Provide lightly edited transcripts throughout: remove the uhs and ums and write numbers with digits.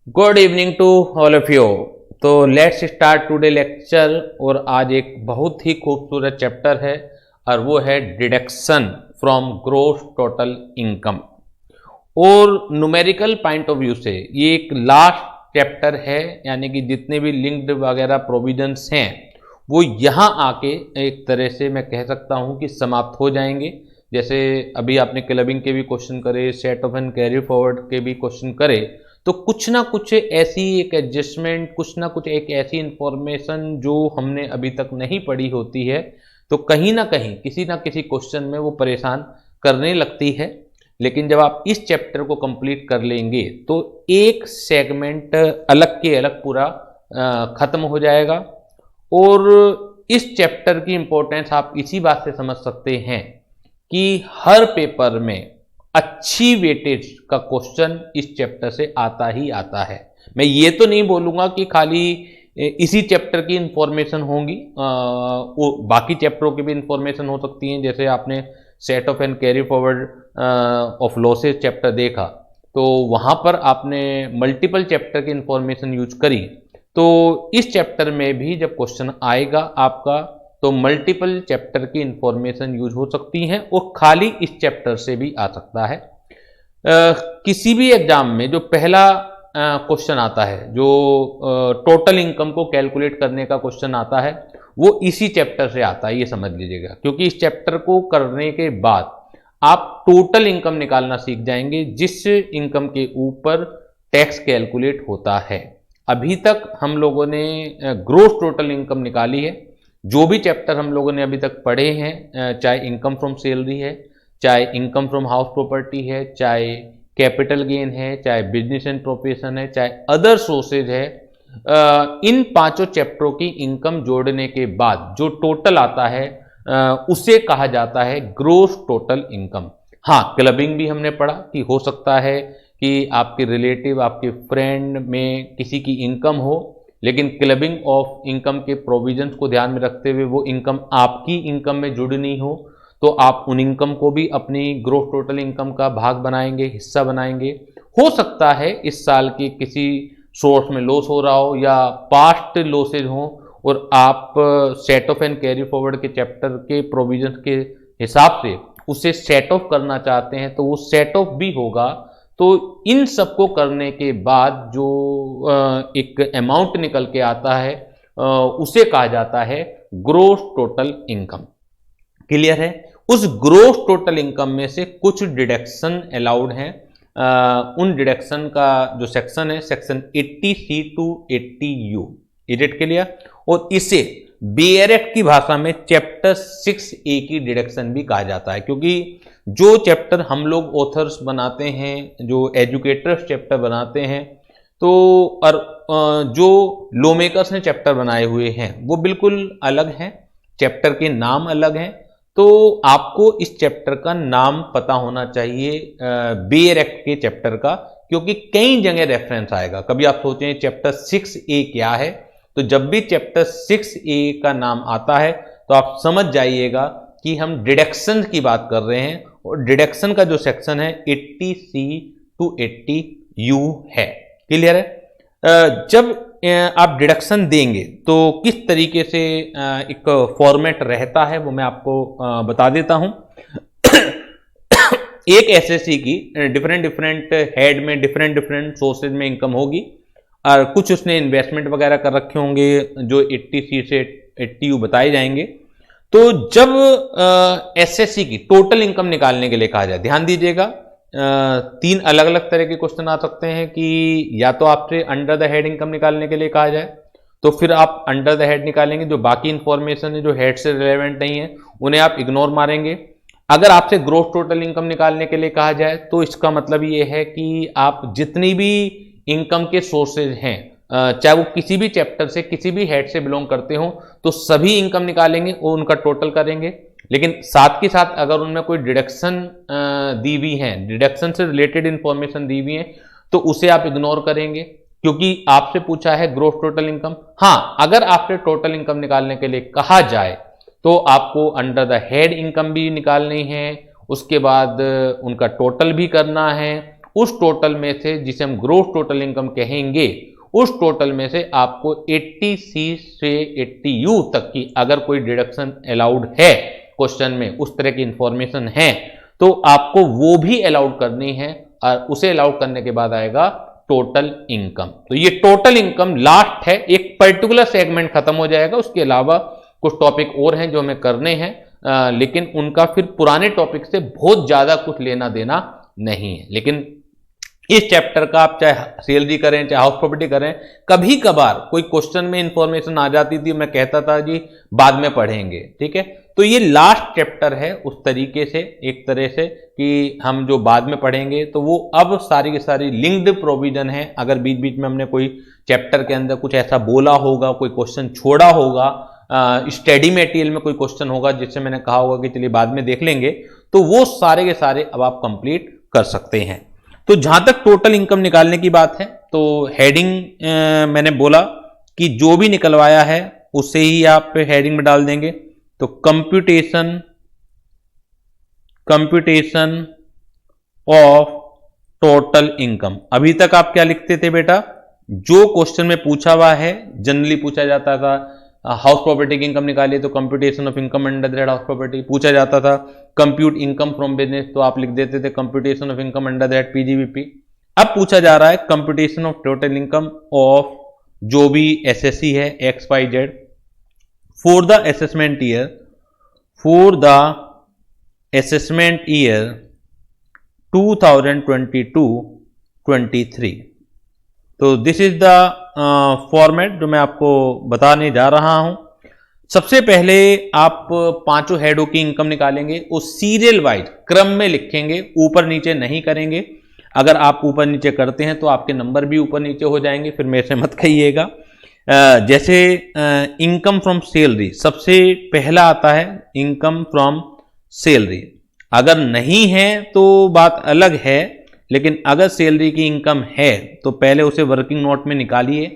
Good evening to all of you. तो let's start today lecture. और आज एक बहुत ही खूबसूरत चैप्टर है और वो है deduction from gross total income. और न्यूमेरिकल पॉइंट ऑफ व्यू से ये एक लास्ट चैप्टर है, यानी कि जितने भी लिंक्ड वगैरह प्रोविजंस हैं वो यहाँ आके एक तरह से मैं कह सकता हूँ कि समाप्त हो जाएंगे। जैसे अभी आपने क्लबिंग के भी क्वेश्चन करे, set of and carry forward के भी क्वेश्चन करे, तो कुछ ना कुछ ऐसी एक एडजस्टमेंट, कुछ ना कुछ एक ऐसी इंफॉर्मेशन जो हमने अभी तक नहीं पढ़ी होती है, तो कहीं ना कहीं किसी ना किसी क्वेश्चन में वो परेशान करने लगती है। लेकिन जब आप इस चैप्टर को कंप्लीट कर लेंगे तो एक सेगमेंट अलग के अलग पूरा खत्म हो जाएगा। और इस चैप्टर की इंपॉर्टेंस आप इसी बात से समझ सकते हैं कि हर पेपर में अच्छी वेटेज का क्वेश्चन इस चैप्टर से आता ही आता है। मैं ये तो नहीं बोलूँगा कि खाली इसी चैप्टर की इंफॉर्मेशन होंगी, वो बाकी चैप्टरों की भी इंफॉर्मेशन हो सकती हैं। जैसे आपने set of and carry forward of losses chapter देखा, तो वहाँ पर आपने मल्टीपल चैप्टर की इंफॉर्मेशन यूज करी। तो इस चैप्टर में भी जब क्वेश्चन आएगा आपका, तो मल्टीपल चैप्टर की इंफॉर्मेशन यूज हो सकती है और खाली इस चैप्टर से भी आ सकता है। किसी भी एग्जाम में जो पहला क्वेश्चन आता है, जो टोटल इनकम को कैलकुलेट करने का क्वेश्चन आता है, वो इसी चैप्टर से आता है, ये समझ लीजिएगा। क्योंकि इस चैप्टर को करने के बाद आप टोटल इनकम निकालना सीख जाएंगे, जिस इनकम के ऊपर टैक्स कैलकुलेट होता है। अभी तक हम लोगों ने ग्रोस टोटल इनकम निकाली है। जो भी चैप्टर हम लोगों ने अभी तक पढ़े हैं, चाहे इनकम फ्रॉम सैलरी है, चाहे इनकम फ्रॉम हाउस प्रॉपर्टी है, चाहे कैपिटल गेन है, चाहे बिजनेस एंड प्रोफेशन है, चाहे अदर सोर्सेज है, इन पांचों चैप्टरों की इनकम जोड़ने के बाद जो टोटल आता है उसे कहा जाता है ग्रोस टोटल इनकम। हाँ, क्लबिंग भी हमने पढ़ा कि हो सकता है कि आपके रिलेटिव, आपके फ्रेंड में किसी की इनकम हो, लेकिन क्लबिंग ऑफ इनकम के प्रोविजंस को ध्यान में रखते हुए वो इनकम आपकी इनकम में जुड़नी हो, तो आप उन इनकम को भी अपनी ग्रोस टोटल इनकम का भाग बनाएंगे, हिस्सा बनाएंगे। हो सकता है इस साल की किसी सोर्स में लॉस हो रहा हो या पास्ट लॉसेज हो, और आप set of and carry forward के चैप्टर के प्रोविजंस के हिसाब से उसे सेट ऑफ करना चाहते हैं, तो वो सेट ऑफ भी होगा। तो इन सबको करने के बाद जो एक अमाउंट निकल के आता है उसे कहा जाता है ग्रोस टोटल इनकम। क्लियर है? उस ग्रोस टोटल इनकम में से कुछ डिडक्शन अलाउड हैं। उन डिडक्शन का जो सेक्शन है, section 80C to 80U। Is it clear? और इसे बेयर एक्ट की भाषा में चैप्टर 6A की डिडक्शन भी कहा जाता है, क्योंकि जो चैप्टर हम लोग ऑथर्स बनाते हैं, जो एजुकेटर्स चैप्टर बनाते हैं, तो और जो लॉ मेकर्स ने चैप्टर बनाए हुए हैं वो बिल्कुल अलग हैं, चैप्टर के नाम अलग हैं। तो आपको इस चैप्टर का नाम पता होना चाहिए बेयर एक्ट के चैप्टर का, क्योंकि कई जगह रेफरेंस आएगा। कभी आप सोचें चैप्टर 6A क्या है, तो जब भी चैप्टर 6A का नाम आता है तो आप समझ जाइएगा कि हम डिडक्शन की बात कर रहे हैं। और डिडक्शन का जो सेक्शन है 80C टू 80U है। क्लियर है? जब आप डिडक्शन देंगे तो किस तरीके से एक फॉर्मेट रहता है वो मैं आपको बता देता हूं। एक एसएससी की डिफरेंट हेड में डिफरेंट सोर्सेज में इनकम होगी, और कुछ उसने इन्वेस्टमेंट वगैरह कर रखे होंगे जो 80C से 80U बताए जाएंगे। तो जब एसएससी की टोटल इनकम निकालने के लिए कहा जाए, ध्यान दीजिएगा, तीन अलग अलग तरह के क्वेश्चन आ सकते हैं कि या तो आपसे अंडर द हेड इनकम निकालने के लिए कहा जाए, तो फिर आप अंडर द हेड निकालेंगे, जो बाकी इंफॉर्मेशन है जो हेड से रिलेवेंट नहीं है उन्हें आप इग्नोर मारेंगे। अगर आपसे ग्रोस टोटल इनकम निकालने के लिए कहा जाए तो इसका मतलब ये है कि आप जितनी भी इनकम के सोर्सेज हैं, चाहे वो किसी भी चैप्टर से, किसी भी हेड से बिलोंग करते हो, तो सभी इनकम निकालेंगे और उनका टोटल करेंगे। लेकिन साथ के साथ अगर उनमें कोई डिडक्शन दी हुई है, डिडक्शन से रिलेटेड इंफॉर्मेशन दी हुई है, तो उसे आप इग्नोर करेंगे, क्योंकि आपसे पूछा है ग्रोस टोटल इनकम। हाँ, अगर आपसे टोटल इनकम निकालने के लिए कहा जाए तो आपको अंडर द हेड इनकम भी निकालनी है, उसके बाद उनका टोटल भी करना है, उस टोटल में से, जिसे हम ग्रोस टोटल इनकम कहेंगे, उस टोटल में से आपको 80C से 80U तक की अगर कोई डिडक्शन अलाउड है क्वेश्चन में, उस तरह की इंफॉर्मेशन है, तो आपको वो भी अलाउड करनी है और उसे अलाउड करने के बाद आएगा टोटल इनकम। तो ये टोटल इनकम लास्ट है, एक पर्टिकुलर सेगमेंट खत्म हो जाएगा। उसके अलावा कुछ टॉपिक और हैं जो हमें करने हैं, लेकिन उनका फिर पुराने टॉपिक से बहुत ज्यादा कुछ लेना देना नहीं है। लेकिन इस चैप्टर का आप चाहे सैलरी करें चाहे हाउस प्रॉपर्टी करें, कभी कभार कोई क्वेश्चन में इंफॉर्मेशन आ जाती थी, मैं कहता था जी बाद में पढ़ेंगे, ठीक है। तो ये लास्ट चैप्टर है उस तरीके से, एक तरह से कि हम जो बाद में पढ़ेंगे, तो वो अब सारी की सारी लिंक्ड प्रोविजन है। अगर बीच बीच में हमने कोई चैप्टर के अंदर कुछ ऐसा बोला होगा, कोई क्वेश्चन छोड़ा होगा, स्टडी मटेरियल में कोई क्वेश्चन होगा जिससे मैंने कहा होगा कि चलिए बाद में देख लेंगे, तो वो सारे के सारे अब आप कंप्लीट कर सकते हैं। तो जहां तक टोटल इनकम निकालने की बात है, तो हेडिंग मैंने बोला कि जो भी निकलवाया है उसे ही आप हेडिंग में डाल देंगे। तो कंप्यूटेशन ऑफ टोटल इनकम, अभी तक आप क्या लिखते थे बेटा, जो क्वेश्चन में पूछा हुआ है, जनरली पूछा जाता था हाउस प्रॉपर्टी की इनकम निकालिए, तो computation of income under that house property पूछा जाता था। कंप्यूट इनकम फ्रॉम बिजनेस, तो आप लिख देते थे computation of income under that PGBP. अब पूछा जा रहा है computation of total income of जो भी एसएससी है XYZ for the assessment year 2022-23। तो दिस इज द फॉर्मेट जो मैं आपको बताने जा रहा हूं। सबसे पहले आप पांचों हेडों की इनकम निकालेंगे, वो सीरियल वाइज क्रम में लिखेंगे, ऊपर नीचे नहीं करेंगे। अगर आप ऊपर नीचे करते हैं तो आपके नंबर भी ऊपर नीचे हो जाएंगे, फिर मेरे से मत कहिएगा। जैसे इनकम फ्रॉम सैलरी सबसे पहला आता है, इनकम फ्रॉम सैलरी। अगर नहीं है तो बात अलग है, लेकिन अगर सैलरी की इनकम है तो पहले उसे वर्किंग नोट में निकालिए,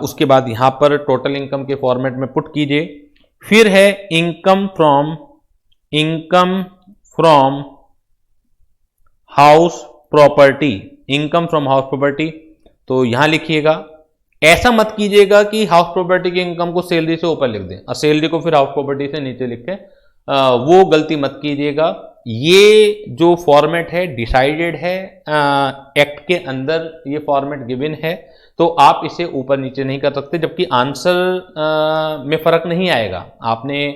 उसके बाद यहां पर टोटल इनकम के फॉर्मेट में पुट कीजिए। फिर है income from house property, income from house property, तो यहां लिखिएगा। ऐसा मत कीजिएगा कि हाउस प्रॉपर्टी की इनकम को सैलरी से ऊपर लिख दें और सैलरी को फिर हाउस प्रॉपर्टी से नीचे लिखें, वो गलती मत कीजिएगा। ये जो फॉर्मेट है डिसाइडेड है, एक्ट के अंदर ये फॉर्मेट गिवन है, तो आप इसे ऊपर नीचे नहीं कर सकते, जबकि आंसर में फर्क नहीं आएगा। आपने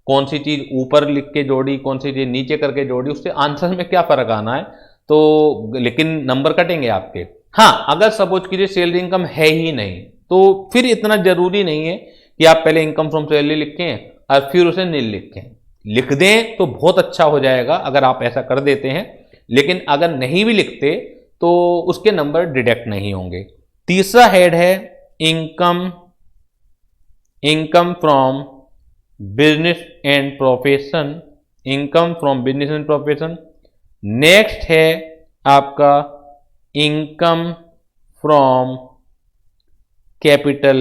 कौन सी चीज ऊपर लिख के जोड़ी, कौन सी चीज नीचे करके जोड़ी, उससे आंसर में क्या फर्क आना है, तो लेकिन नंबर कटेंगे आपके। हाँ, अगर सपोज कीजिए सैलरी इनकम है ही नहीं, तो फिर इतना जरूरी नहीं है कि आप पहले इनकम फ्रॉम सैलरी लिखें और फिर उसे नील लिखें। लिख दें तो बहुत अच्छा हो जाएगा अगर आप ऐसा कर देते हैं, लेकिन अगर नहीं भी लिखते तो उसके नंबर डिडक्ट नहीं होंगे। तीसरा हेड है income from business and profession, income from business and profession. Next है आपका इनकम फ्रॉम कैपिटल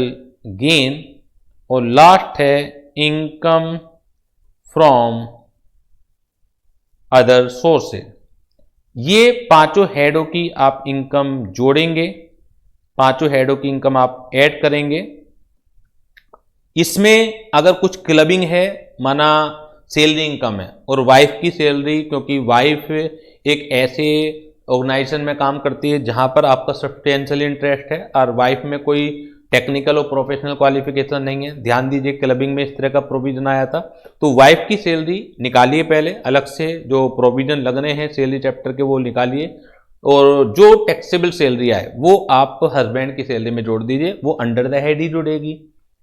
गेन, और लास्ट है इनकम फ्रॉम अदर सोर्सेज। ये पांचों हेडों की आप इनकम जोड़ेंगे, पांचों हेडों की इनकम आप ऐड करेंगे। इसमें अगर कुछ क्लबिंग है, माना सैलरी इनकम है और वाइफ की सैलरी, क्योंकि वाइफ एक ऐसे ऑर्गेनाइजेशन में काम करती है जहां पर आपका सब्सटेंशियल इंटरेस्ट है और वाइफ में कोई टेक्निकल और प्रोफेशनल क्वालिफिकेशन नहीं है। ध्यान दीजिए क्लबिंग में इस तरह का प्रोविजन आया था। तो वाइफ की सैलरी निकालिए, पहले अलग से जो प्रोविजन लगने हैं सैलरी चैप्टर के वो निकालिए, और जो टैक्सेबल सैलरी आए वो आप हस्बैंड की सैलरी में जोड़ दीजिए, वो अंडर द हेड ही जुड़ेगी।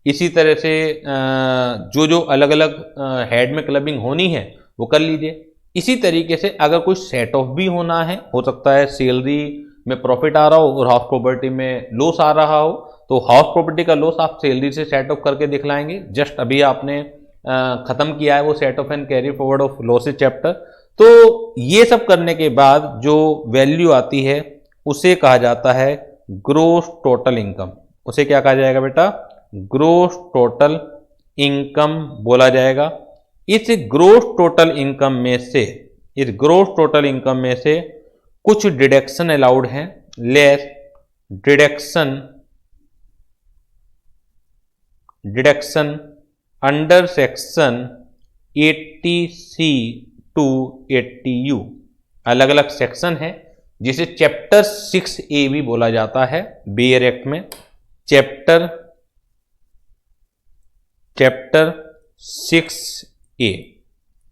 इसी तरह से जो जो अलग अलग हेड में क्लबिंग होनी है वो कर लीजिए। इसी तरीके से अगर कोई सेट ऑफ भी होना है, हो सकता है सैलरी में प्रॉफिट आ रहा हो और हाउस प्रॉपर्टी में लॉस आ रहा हो, तो हाउस प्रॉपर्टी का लॉस आप सैलरी से सेट ऑफ करके दिखलाएंगे। जस्ट अभी आपने खत्म किया है वो set of and carry forward of losses chapter. तो ये सब करने के बाद जो वैल्यू आती है उसे कहा जाता है ग्रोस टोटल इनकम। उसे क्या कहा जाएगा बेटा? ग्रोस टोटल इनकम बोला जाएगा। इस ग्रोस टोटल इनकम में से कुछ डिडक्शन अलाउड हैं, less deduction under section 80C to 80U। अलग अलग सेक्शन है जिसे चैप्टर 6A भी बोला जाता है बेयर एक्ट में। चैप्टर 6A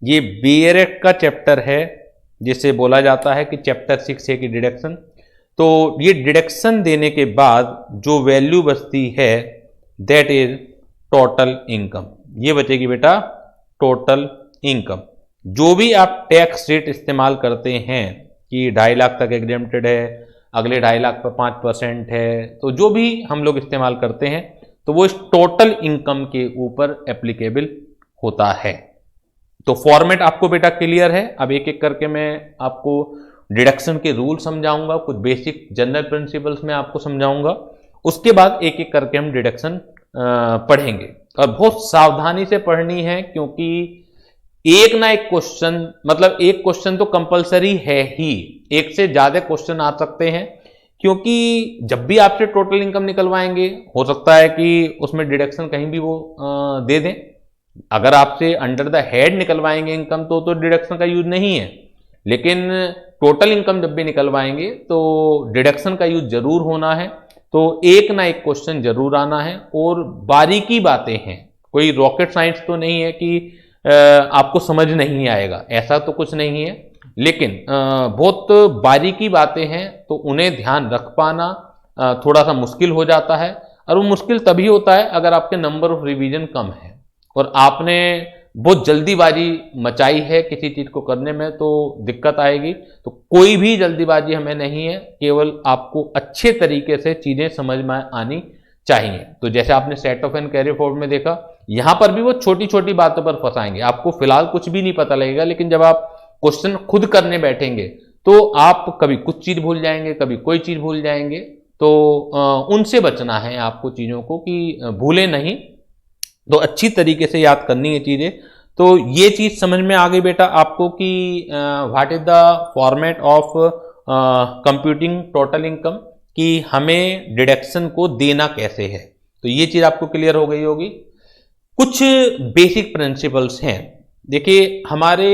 ये बेयर एक्ट का चैप्टर है जिसे बोला जाता है कि चैप्टर 6A की डिडक्शन। तो ये डिडक्शन देने के बाद जो वैल्यू बचती है दैट इज टोटल इनकम। ये बचेगी बेटा टोटल इनकम। जो भी आप टैक्स रेट इस्तेमाल करते हैं कि 2.5 लाख तक एग्जेम्प्टेड है, अगले 2.5 लाख पर 5% है, तो जो भी हम लोग इस्तेमाल करते हैं तो वो इस टोटल इनकम के ऊपर एप्लीकेबल होता है। तो फॉर्मेट आपको बेटा क्लियर है। अब एक एक करके मैं आपको डिडक्शन के रूल समझाऊंगा, कुछ बेसिक जनरल प्रिंसिपल्स में आपको समझाऊंगा, उसके बाद एक एक करके हम डिडक्शन पढ़ेंगे। और बहुत सावधानी से पढ़नी है क्योंकि एक ना एक क्वेश्चन, मतलब एक क्वेश्चन तो कंपलसरी है ही, एक से ज्यादा क्वेश्चन आ सकते हैं क्योंकि जब भी आपसे टोटल इनकम निकलवाएंगे हो सकता है कि उसमें डिडक्शन कहीं भी वो दे दें। अगर आपसे अंडर द हेड निकलवाएंगे इनकम तो डिडक्शन का यूज नहीं है, लेकिन टोटल इनकम जब भी निकलवाएंगे तो डिडक्शन का यूज जरूर होना है। तो एक ना एक क्वेश्चन जरूर आना है और बारीकी बातें हैं, कोई रॉकेट साइंस तो नहीं है कि आपको समझ नहीं आएगा, ऐसा तो कुछ नहीं है, लेकिन बहुत बारीकी बातें हैं तो उन्हें ध्यान रख पाना थोड़ा सा मुश्किल हो जाता है। और वो मुश्किल तभी होता है अगर आपके नंबर ऑफ रिवीजन कम है और आपने बहुत जल्दीबाजी मचाई है किसी चीज को करने में, तो दिक्कत आएगी। तो कोई भी जल्दीबाजी हमें नहीं है, केवल आपको अच्छे तरीके से चीजें समझ में आनी चाहिए। तो जैसे आपने set of and carry forward में देखा, यहां पर भी वो छोटी छोटी बातों पर फंसाएंगे, आपको फिलहाल कुछ भी नहीं पता लगेगा, लेकिन जब आप क्वेश्चन खुद करने बैठेंगे तो आप कभी कुछ चीज भूल जाएंगे, कभी कोई चीज भूल जाएंगे। तो उनसे बचना है आपको, चीजों को कि भूले नहीं, तो अच्छी तरीके से याद करनी है चीजें। तो ये चीज समझ में आ गई बेटा आपको कि what is the format of computing total income, कि हमें डिडक्शन को देना कैसे है। तो ये चीज आपको क्लियर हो गई होगी। कुछ बेसिक प्रिंसिपल्स हैं। देखिए हमारे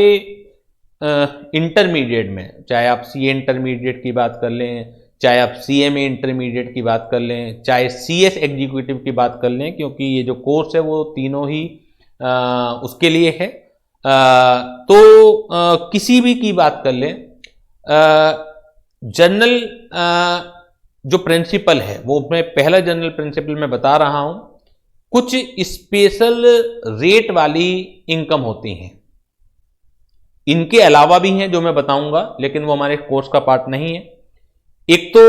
इंटरमीडिएट में, चाहे आप सीए इंटरमीडिएट की बात कर लें, चाहे आप सीएमए इंटरमीडिएट की बात कर लें, चाहे सीएस एग्जीक्यूटिव की बात कर लें, क्योंकि ये जो कोर्स है वो तीनों ही उसके लिए है। तो किसी भी की बात कर लें, जनरल जो प्रिंसिपल है वो मैं पहला जनरल प्रिंसिपल में बता रहा हूं। कुछ स्पेशल रेट वाली इनकम होती हैं, इनके अलावा भी हैं जो मैं बताऊंगा, लेकिन वो हमारे कोर्स का पार्ट नहीं है। एक तो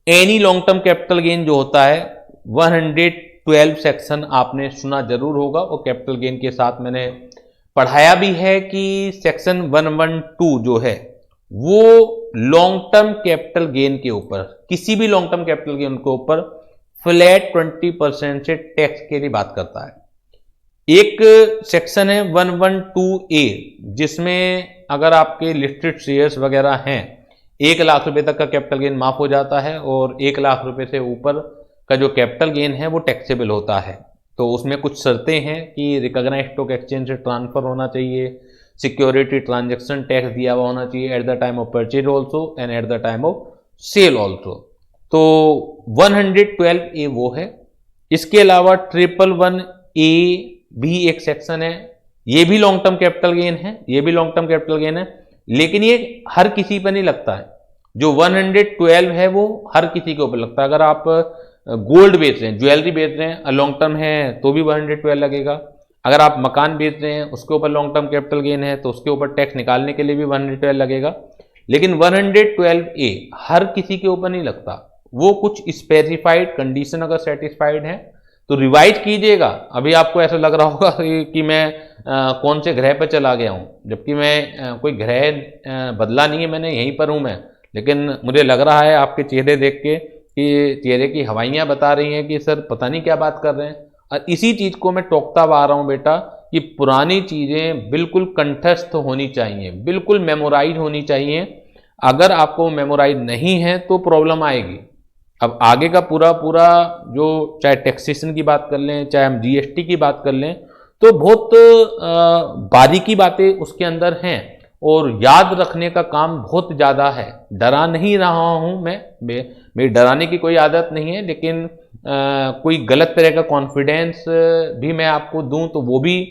any long term capital gain जो होता है, 112 सेक्शन आपने सुना जरूर होगा, और कैपिटल गेन के साथ मैंने पढ़ाया भी है कि सेक्शन 112 जो है वो लॉन्ग टर्म कैपिटल गेन के ऊपर, किसी भी लॉन्ग टर्म कैपिटल गेन के ऊपर फ्लैट 20% से टैक्स के लिए बात करता है। एक सेक्शन है 112A जिसमें अगर आपके लिस्टेड शेयर्स वगैरह हैं 1 लाख रुपए तक का कैपिटल गेन माफ हो जाता है, और 1 लाख रुपए से ऊपर का जो कैपिटल गेन है वो टैक्सेबल होता है। तो उसमें कुछ शर्तें हैं कि रिकॉग्नाइज्ड स्टॉक एक्सचेंज से ट्रांसफर होना चाहिए, सिक्योरिटी ट्रांजैक्शन टैक्स दिया हुआ होना चाहिए at the time of purchase also and at the time of sale also. तो 112A वो है। इसके अलावा 111A भी एक सेक्शन है, ये भी लॉन्ग टर्म कैपिटल गेन है, ये भी लॉन्ग टर्म कैपिटल गेन है, लेकिन ये हर किसी पर नहीं लगता है। जो 112 है वो हर किसी के ऊपर लगता है। अगर आप गोल्ड बेच रहे हैं, ज्वेलरी बेच रहे हैं, लॉन्ग टर्म है तो भी 112 लगेगा। अगर आप मकान बेच रहे हैं उसके ऊपर लॉन्ग टर्म कैपिटल गेन है तो उसके ऊपर टैक्स निकालने के लिए भी 112 लगेगा। लेकिन 112A हर किसी के ऊपर नहीं लगता, वो कुछ स्पेसिफाइड कंडीशन अगर सेटिस्फाइड है तो रिवाइज कीजिएगा। अभी आपको ऐसा लग रहा होगा कि मैं कौन से ग्रह पर चला गया हूं, जबकि मैं कोई ग्रह बदला नहीं है, मैंने यहीं पर हूं मैं। लेकिन मुझे लग रहा है आपके चेहरे देख के कि चेहरे की हवाइयां बता रही हैं कि सर पता नहीं क्या बात कर रहे हैं। और इसी चीज को मैं टोकता आ रहा हूं बेटा कि पुरानी चीजें बिल्कुल कंठस्थ होनी चाहिए, बिल्कुल मेमोराइज होनी चाहिए। अगर आपको मेमोराइज नहीं है तो प्रॉब्लम आएगी। अब आगे का पूरा पूरा जो चाहे टैक्सेशन की बात कर लें, चाहे हम जीएसटी की बात कर लें, तो बहुत बारीकी बातें उसके अंदर हैं और याद रखने का काम बहुत ज़्यादा है। डरा नहीं रहा हूँ मैं, मेरी डराने की कोई आदत नहीं है, लेकिन कोई गलत तरह का कॉन्फिडेंस भी मैं आपको दूं तो वो भी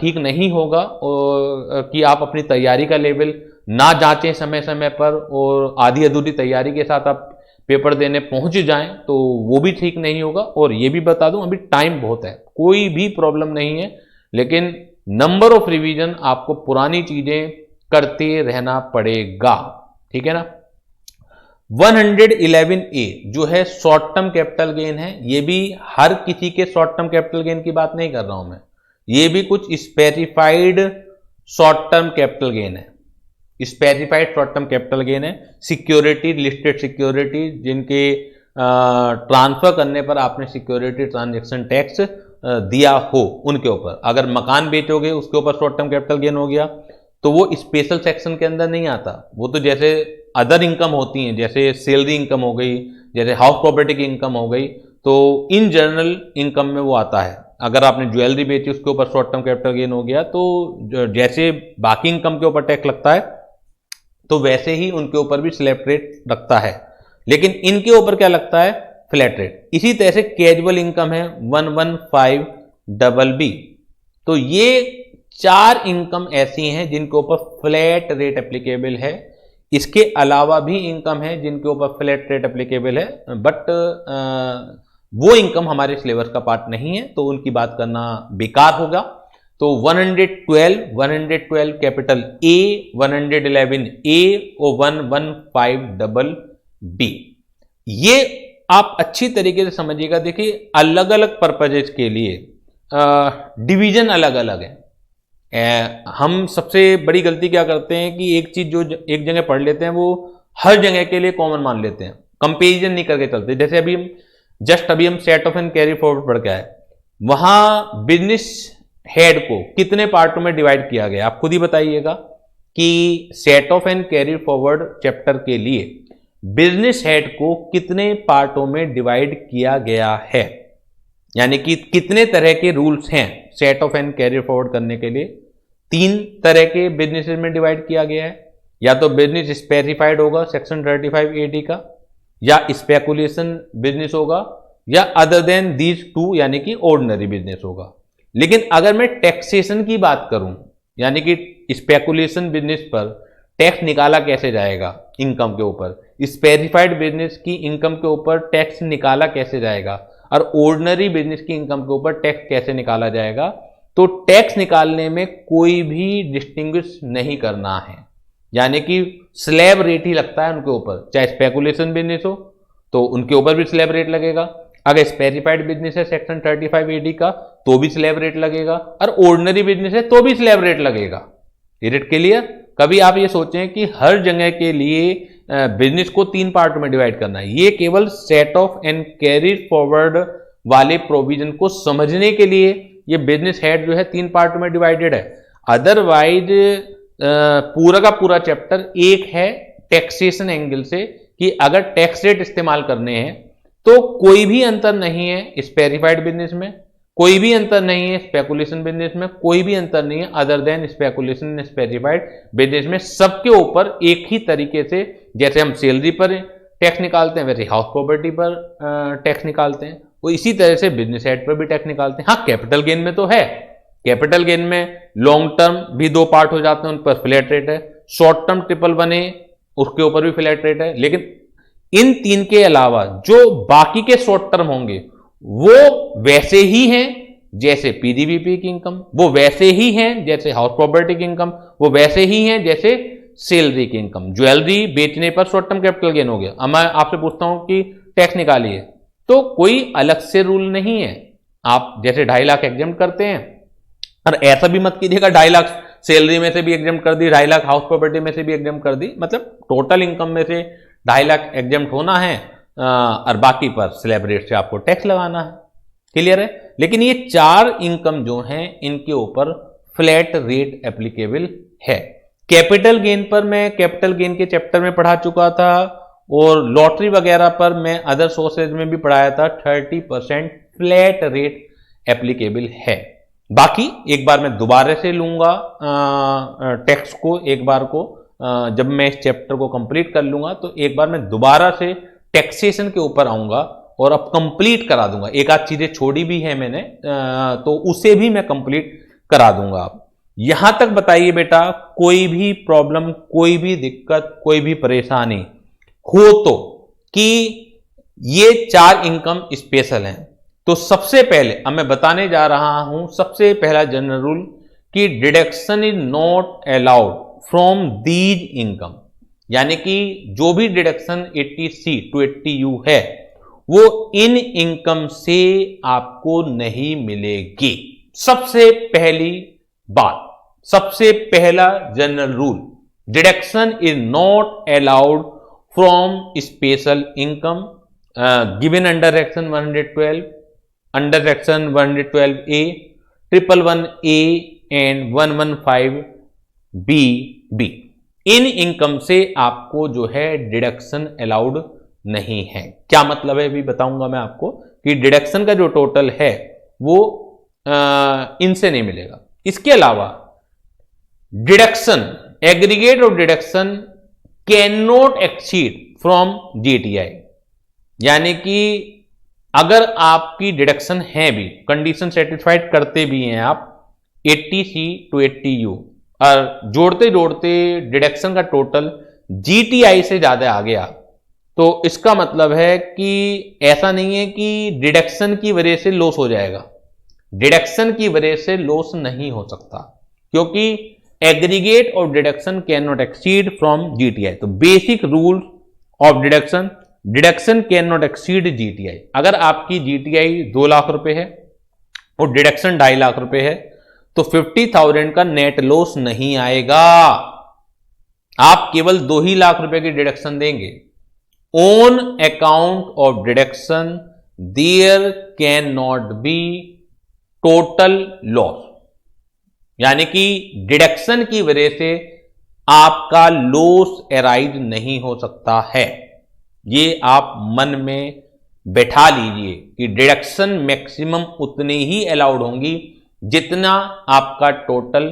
ठीक नहीं होगा, और कि आप अपनी तैयारी का लेवल ना जांचें समय समय पर और आधी अधूरी तैयारी के साथ आप पेपर देने पहुंच जाएं, तो वो भी ठीक नहीं होगा। और ये भी बता दूं, अभी टाइम बहुत है, कोई भी प्रॉब्लम नहीं है, लेकिन नंबर ऑफ रिवीजन आपको पुरानी चीजें करते रहना पड़ेगा, ठीक है ना। 111A जो है शॉर्ट टर्म कैपिटल गेन है। ये भी हर किसी के शॉर्ट टर्म कैपिटल गेन की बात नहीं कर रहा हूं मैं, ये भी कुछ specified short term capital gain है, specified short term capital gain है। सिक्योरिटी, लिस्टेड सिक्योरिटी जिनके ट्रांसफर करने पर आपने सिक्योरिटी ट्रांजैक्शन टैक्स दिया हो, उनके ऊपर। अगर मकान बेचोगे उसके ऊपर शॉर्ट टर्म कैपिटल गेन हो गया, तो वो स्पेशल सेक्शन के अंदर नहीं आता। वो तो जैसे अदर इनकम होती हैं, जैसे सैलरी इनकम हो गई, जैसे हाउस प्रॉपर्टी की इनकम हो गई, तो इन जनरल इनकम में वो आता है। अगर आपने ज्वेलरी बेची उसके ऊपर शॉर्ट टर्म कैपिटल गेन हो गया, तो जैसे बाकी इनकम के ऊपर टैक्स लगता है, तो वैसे ही उनके ऊपर भी स्लैब रेट लगता है। लेकिन इनके ऊपर क्या लगता है? Flat rate. इसी तरह से कैजुअल इनकम है 115BB। तो ये 4 इनकम ऐसी हैं जिनके ऊपर फ्लैट रेट एप्लीकेबल है। इसके अलावा भी इनकम है जिनके ऊपर फ्लैट रेट एप्लीकेबल है, बट वो इनकम हमारे सिलेबस का पार्ट नहीं है, तो उनकी बात करना बेकार होगा। तो 112 कैपिटल ए, 111A और 115BB, ये आप अच्छी तरीके से समझिएगा। देखिए, अलग अलग पर्पजेज के लिए डिवीजन अलग अलग है। हम सबसे बड़ी गलती क्या करते हैं कि एक चीज जो एक जगह पढ़ लेते हैं वो हर जगह के लिए कॉमन मान लेते हैं, कंपेरिजन नहीं करके चलते। जैसे अभी हम set of and carry forward पढ़ के आए, वहां बिजनेस हेड को कितने पार्टों में डिवाइड किया गया, आप खुद ही बताइएगा कि set of and carry forward chapter के लिए बिजनेस हेड को कितने पार्टों में डिवाइड किया गया है, यानी कि कितने तरह के रूल्स हैं set of and carry forward करने के लिए। 3 तरह के बिजनेसेस में डिवाइड किया गया है। या तो बिजनेस स्पेसिफाइड होगा सेक्शन 35AD का, या स्पेकुलेशन बिजनेस होगा, या अदर देन दीज 2 यानी कि ऑर्डिनरी बिजनेस होगा। लेकिन अगर मैं टैक्सेशन की बात करूं, यानी कि स्पेकुलेशन बिजनेस पर टैक्स निकाला कैसे जाएगा इनकम के ऊपर, स्पेसिफाइड बिजनेस की इनकम के ऊपर टैक्स निकाला कैसे जाएगा, और ऑर्डिनरी बिजनेस की इनकम के ऊपर टैक्स कैसे निकाला जाएगा, तो टैक्स निकालने में कोई भी डिस्टिंग्विश नहीं करना है, यानी कि स्लैब रेट ही लगता है उनके ऊपर। चाहे स्पेकुलेशन बिजनेस हो तो उनके ऊपर भी स्लैब रेट लगेगा, अगर स्पेसिफाइड बिजनेस है सेक्शन 35AD का तो भी स्लैब रेट लगेगा, और ऑर्डिनरी बिजनेस है तो भी स्लैब रेट लगेगा। ये रेट क्लियर? कभी आप ये सोचें कि हर जगह के लिए बिजनेस को 3 पार्ट में डिवाइड करना है, ये केवल set of and carry forward वाले प्रोविजन को समझने के लिए ये बिजनेस हेड जो है 3 पार्ट में डिवाइडेड है। अदरवाइज पूरा का पूरा चैप्टर एक है टैक्सेशन एंगल से, कि अगर टैक्स रेट इस्तेमाल करने हैं तो कोई भी अंतर नहीं है स्पेसिफाइड बिजनेस में, कोई भी अंतर नहीं है स्पेकुलेशन बिजनेस में, कोई भी अंतर नहीं है other than speculation and specified business में। सबके ऊपर एक ही तरीके से, जैसे हम सैलरी पर टैक्स निकालते हैं वैसे हाउस प्रॉपर्टी पर टैक्स निकालते हैं, वो इसी तरह से बिजनेस हेड पर भी टैक्स निकालते हैं। हाँ, कैपिटल गेन में तो है, कैपिटल गेन में लॉन्ग टर्म भी 2 पार्ट हो जाते हैं, उन पर फ्लैट रेट है। शॉर्ट टर्म 111A उसके ऊपर भी फ्लैट रेट है। लेकिन इन 3 के अलावा जो बाकी के शॉर्ट टर्म होंगे वो वैसे ही हैं जैसे पीडीवीपी की इनकम, वो वैसे ही हैं जैसे हाउस प्रॉपर्टी की इनकम, वो वैसे ही हैं जैसे सैलरी की इनकम। ज्वेलरी बेचने पर शॉर्ट टर्म कैपिटल गेन हो गया, अब मैं आपसे पूछता हूं कि टैक्स निकालिए, तो कोई अलग से रूल नहीं है। आप जैसे 2.5 लाख एग्जाम करते हैं, और ऐसा भी मत कीजिएगा 2.5 लाख सैलरी में से भी एग्जाम कर दी, 2.5 लाख हाउस प्रॉपर्टी में से भी एग्जाम कर दी, मतलब टोटल इनकम में से 2.5 लाख एग्जाम होना है और बाकी पर स्लैब रेट से आपको टैक्स लगाना है। क्लियर है? लेकिन ये 4 इनकम जो हैं इनके ऊपर फ्लैट रेट एप्लीकेबल है। कैपिटल गेन पर मैं कैपिटल गेन के चैप्टर में पढ़ा चुका था, और लॉटरी वगैरह पर मैं अदर सोर्सेज में भी पढ़ाया था। 30% फ्लैट रेट एप्लीकेबल है। बाकी एक बार मैं दोबारा से लूंगा टेक्स्ट को, एक बार को जब मैं इस चैप्टर को कंप्लीट कर लूंगा तो एक बार मैं दोबारा से टैक्सेशन के ऊपर आऊंगा और अब कंप्लीट करा दूंगा। एक आध चीजें छोड़ी भी है मैंने, तो उसे भी मैं कंप्लीट करा दूंगा। यहां तक बताइए बेटा, कोई भी प्रॉब्लम, कोई भी दिक्कत, कोई भी परेशानी हो तो कि ये 4 इनकम स्पेशल हैं, तो सबसे पहले अब मैं बताने जा रहा हूं सबसे पहला जनरल रूल कि deduction is not allowed from these income. यानी कि जो भी डिडक्शन 80C to 80U है वो इन इनकम से आपको नहीं मिलेगी। सबसे पहली बात, सबसे पहला general rule, deduction is not allowed from special income given under section 112, under section 112A, 111A and 115BB। In income से आपको जो है डिडक्शन अलाउड नहीं है। क्या मतलब है अभी बताऊंगा मैं आपको कि डिडक्शन का जो टोटल है वो इनसे नहीं मिलेगा। इसके अलावा deduction, aggregate of deduction can not exceed from GTI। यानी कि अगर आपकी डिडक्शन है भी, कंडीशन सेटिस्फाइड करते भी हैं आप 80C to 80U, और जोड़ते जोड़ते डिडक्शन का टोटल GTI से ज्यादा आ गया, तो इसका मतलब है कि ऐसा नहीं है कि डिडक्शन की वजह से लॉस हो जाएगा। डिडक्शन की वजह से लॉस नहीं हो सकता, क्योंकि aggregate of deduction can not exceed from GTI। तो basic rule of deduction, deduction can not exceed GTI। अगर आपकी GTI 2 लाख रुपए है और डिडक्शन 2.5 लाख रुपए है तो 50,000 का नेट लॉस नहीं आएगा। आप केवल 2 ही लाख रुपए की डिडक्शन देंगे। On account of deduction there can not be total loss. यानी कि डिडक्शन की वजह से आपका लॉस अराइज नहीं हो सकता है। ये आप मन में बैठा लीजिए कि डिडक्शन मैक्सिमम उतनी ही अलाउड होंगी जितना आपका टोटल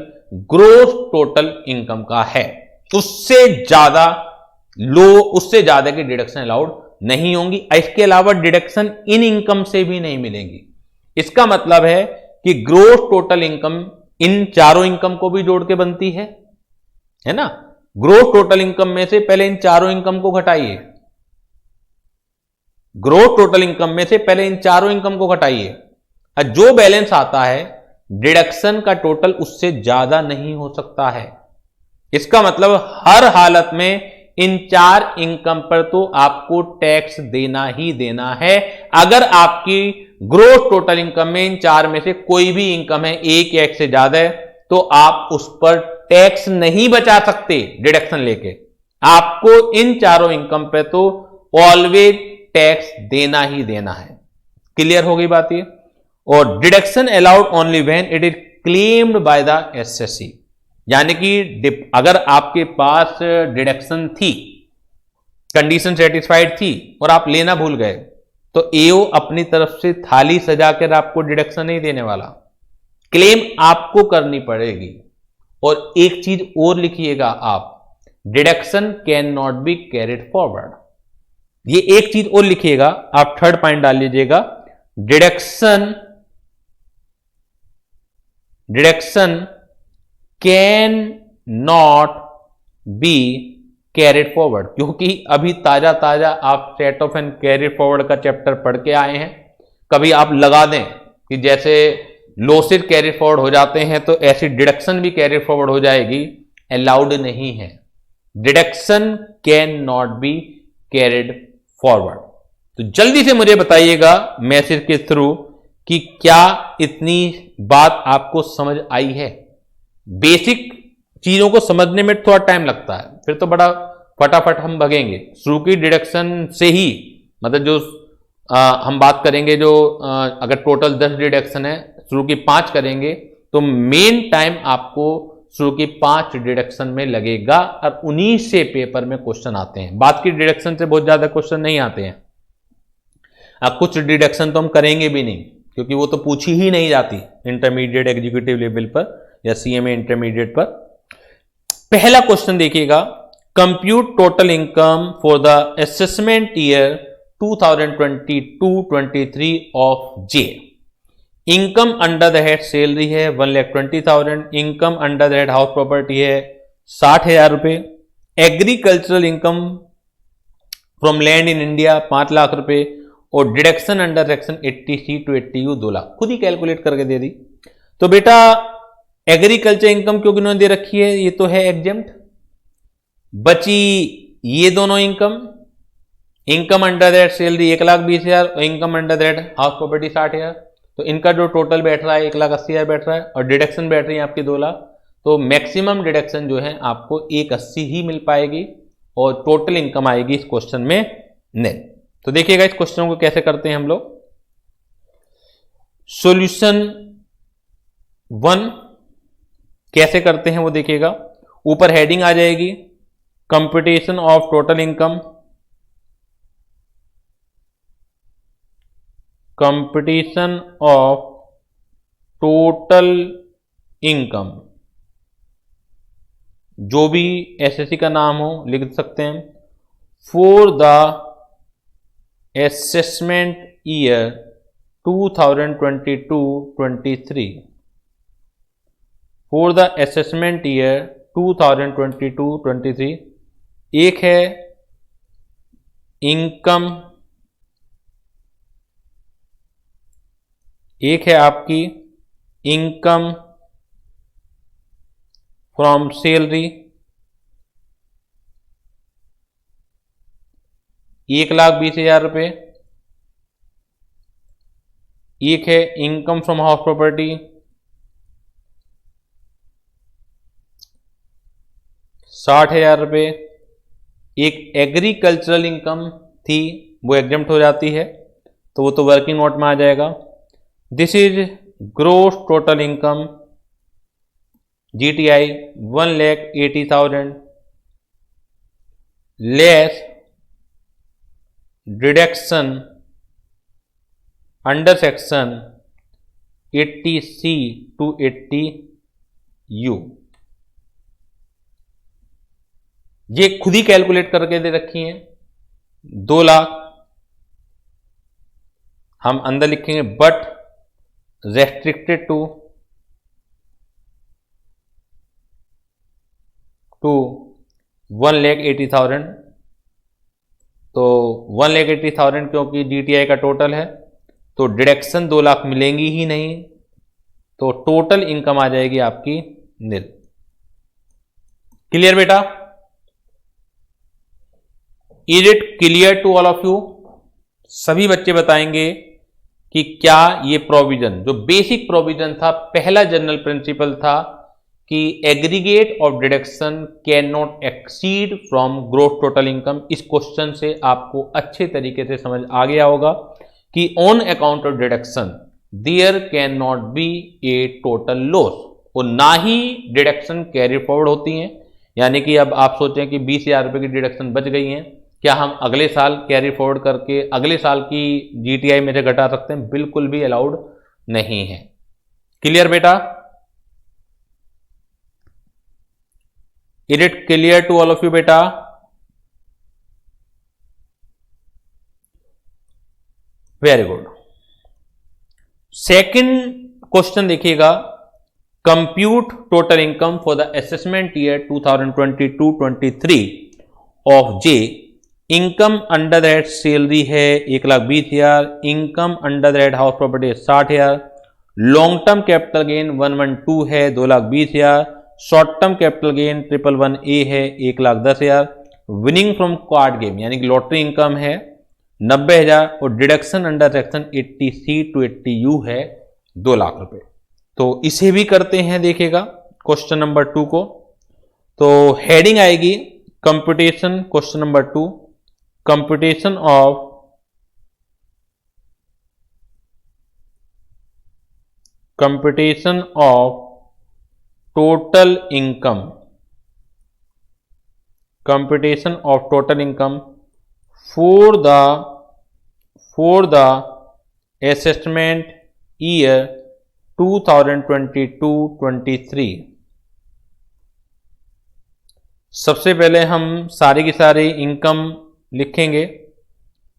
ग्रोस टोटल इनकम का है। उससे ज्यादा उससे ज्यादा की डिडक्शन अलाउड नहीं होंगी। इसके अलावा डिडक्शन इन इनकम से भी नहीं मिलेंगी। इसका मतलब है कि ग्रोस टोटल इनकम इन चारों इनकम को भी जोड़ के बनती है ना। ग्रोस टोटल इनकम में से पहले इन चारों इनकम को घटाइए, ग्रोस टोटल इनकम में से पहले इन चारों इनकम को घटाइए, और जो बैलेंस आता है डिडक्शन का टोटल उससे ज्यादा नहीं हो सकता है। इसका मतलब हर हालत में इन 4 इनकम पर तो आपको टैक्स देना ही देना है। अगर आपकी ग्रोस टोटल इनकम में इन 4 में से कोई भी इनकम है 1 या 1 से ज्यादा है तो आप उस पर टैक्स नहीं बचा सकते डिडक्शन लेके। आपको इन चारों इनकम पे तो ऑलवेज टैक्स देना ही देना है। क्लियर हो गई बात ये। और deduction allowed only when it is claimed by the SSC। यानी कि अगर आपके पास डिडक्शन थी, कंडीशन सेटिस्फाइड थी और आप लेना भूल गए, तो AO अपनी तरफ से थाली सजाकर आपको डिडक्शन नहीं देने वाला, क्लेम आपको करनी पड़ेगी। और एक चीज और लिखिएगा आप, deduction can not be carried forward. ये एक चीज और लिखिएगा आप, 3rd पॉइंट डाल लीजिएगा, deduction can not be carried forward. क्योंकि अभी ताजा ताजा आप set of and carried forward का चैप्टर पढ़ के आए हैं। कभी आप लगा दें कि जैसे लॉसेज कैरिड फॉरवर्ड हो जाते हैं तो ऐसी डिडक्शन भी कैरिड फॉरवर्ड हो जाएगी, अलाउड नहीं है। Deduction can not be carried forward. तो जल्दी से मुझे बताइएगा मैसेज के थ्रू कि क्या इतनी बात आपको समझ आई है। बेसिक चीजों को समझने में थोड़ा टाइम लगता है, फिर तो बड़ा फटाफट हम भगेंगे। शुरू की डिडक्शन से ही, मतलब जो हम बात करेंगे, जो अगर टोटल 10 डिडक्शन है, शुरू की 5 करेंगे तो मेन टाइम आपको जो कि 5 डिडक्शन में लगेगा और उन्हीं से पेपर में क्वेश्चन आते हैं। बात की डिडक्शन से बहुत ज्यादा क्वेश्चन नहीं आते हैं। अब कुछ डिडक्शन तो हम करेंगे भी नहीं क्योंकि वो तो पूछी ही नहीं जाती इंटरमीडिएट एग्जीक्यूटिव लेवल पर या सीएमए इंटरमीडिएट पर। पहला क्वेश्चन देखिएगा, compute total income for the assessment year 2022-23 of J. Income under the head salary है 1,20,000, income under the head house property है 60,000 रुपए, agricultural income from land in India 5 lakh रुपए और deduction under section 80C to 80U 2 lakh. खुद ही calculate करके दे दी। तो बेटा agriculture income क्योंकि उन्होंने दे रखी है, ये तो है एग्जेम्प्ट। बची ये दोनों इनकम अंडर दैट सैलरी 1,20,000 और income under that house property 60,000। तो इनका जो टोटल बैठ रहा है 1,80,000 बैठ रहा है और डिडक्शन बैठ रही है आपकी 2 लाख। तो मैक्सिमम डिडक्शन जो है आपको 180 ही मिल पाएगी और टोटल इनकम आएगी इस क्वेश्चन में नहीं। तो देखिएगा इस क्वेश्चन को कैसे करते हैं हम लोग। सॉल्यूशन 1 कैसे करते हैं वो देखिएगा। ऊपर हेडिंग आ जाएगी computation of total income, computation of total income, जो भी एसएससी का नाम हो लिख सकते हैं, for the assessment year 2022-23, for the assessment year 2022-23। एक है इनकम, एक है आपकी इनकम फ्रॉम सैलरी 1,20,000 रुपए, एक है इनकम फ्रॉम हाउस प्रॉपर्टी 60,000 रुपए, एक एग्रीकल्चरल इनकम थी वो एग्जेम्प्ट हो जाती है तो वो तो वर्किंग नोट में आ जाएगा। This is gross total income GTI 1,80,000 less deduction under section 80C to 80U। ये खुद ही कैलकुलेट करके दे रखी हैं 2 लाख। हम अंदर लिखेंगे बट रेस्ट्रिक्टेड टू 1,80,000। तो 1,80,000 क्योंकि GTI का टोटल है तो डिडक्शन 2 लाख मिलेंगी ही नहीं, तो टोटल इनकम आ जाएगी आपकी निल। क्लियर बेटा? Is it clear to all of you? सभी बच्चे बताएंगे कि क्या ये प्रोविजन, जो बेसिक प्रोविजन था, पहला जनरल प्रिंसिपल था कि aggregate of deduction can not exceed from gross total income. इस क्वेश्चन से आपको अच्छे तरीके से समझ आ गया होगा कि on account of deduction there can not be a total loss, और ना ही डिडक्शन कैरी फॉरवर्ड होती हैं। यानी कि अब आप सोचें कि 20,000 रुपए की डिडक्शन बच गई हैं, क्या हम अगले साल कैरी फॉरवर्ड करके अगले साल की GTI में से घटा सकते हैं? बिल्कुल भी अलाउड नहीं है। क्लियर बेटा? Is it clear to all of you बेटा? Very good. सेकंड क्वेश्चन देखिएगा, compute total income for the assessment year 2022-23 of J. Income under that salary है 1,20,000, income under that house property है 60,000, long term capital gain 112 है 2,20,000, short term capital gain 111A है 1,10,000, winning from card game यानी कि lottery income है 90,000 और deduction under section 80C to 80U है 2 लाख रुपए। तो इसे भी करते हैं, देखिएगा क्वेश्चन नंबर 2 को। तो हेडिंग आएगी computation, question number 2, computation of total income, computation of total income for the assessment year 2022-23। सबसे पहले हम सारी की सारी इनकम लिखेंगे।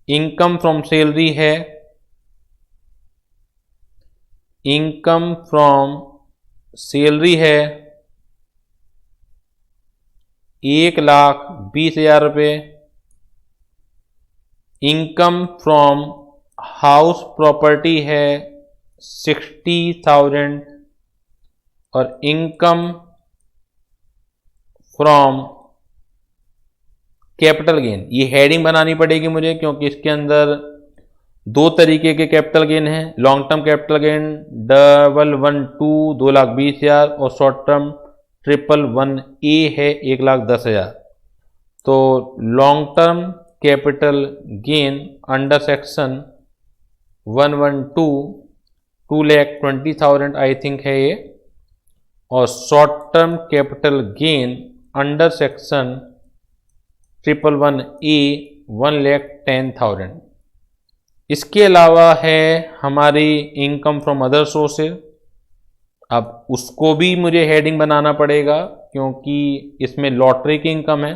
इनकम फ्रॉम सैलरी है, इनकम फ्रॉम सैलरी है 1,20,000 रुपये। इनकम फ्रॉम हाउस प्रॉपर्टी है 60,000 और इनकम फ्रॉम कैपिटल गेन, ये हेडिंग बनानी पड़ेगी मुझे क्योंकि इसके अंदर दो तरीके के कैपिटल गेन हैं। लॉन्ग टर्म कैपिटल गेन 112 2,20,000 और शॉर्ट टर्म 111A है 1,10,000। तो long term capital gain under section 112 2,20,000 I think है ये, और short term capital gain under section 111A 1,10,000। इसके अलावा है हमारी इनकम फ्रॉम अदर सोर्सेज। अब उसको भी मुझे हेडिंग बनाना पड़ेगा क्योंकि इसमें लॉटरी की इनकम है,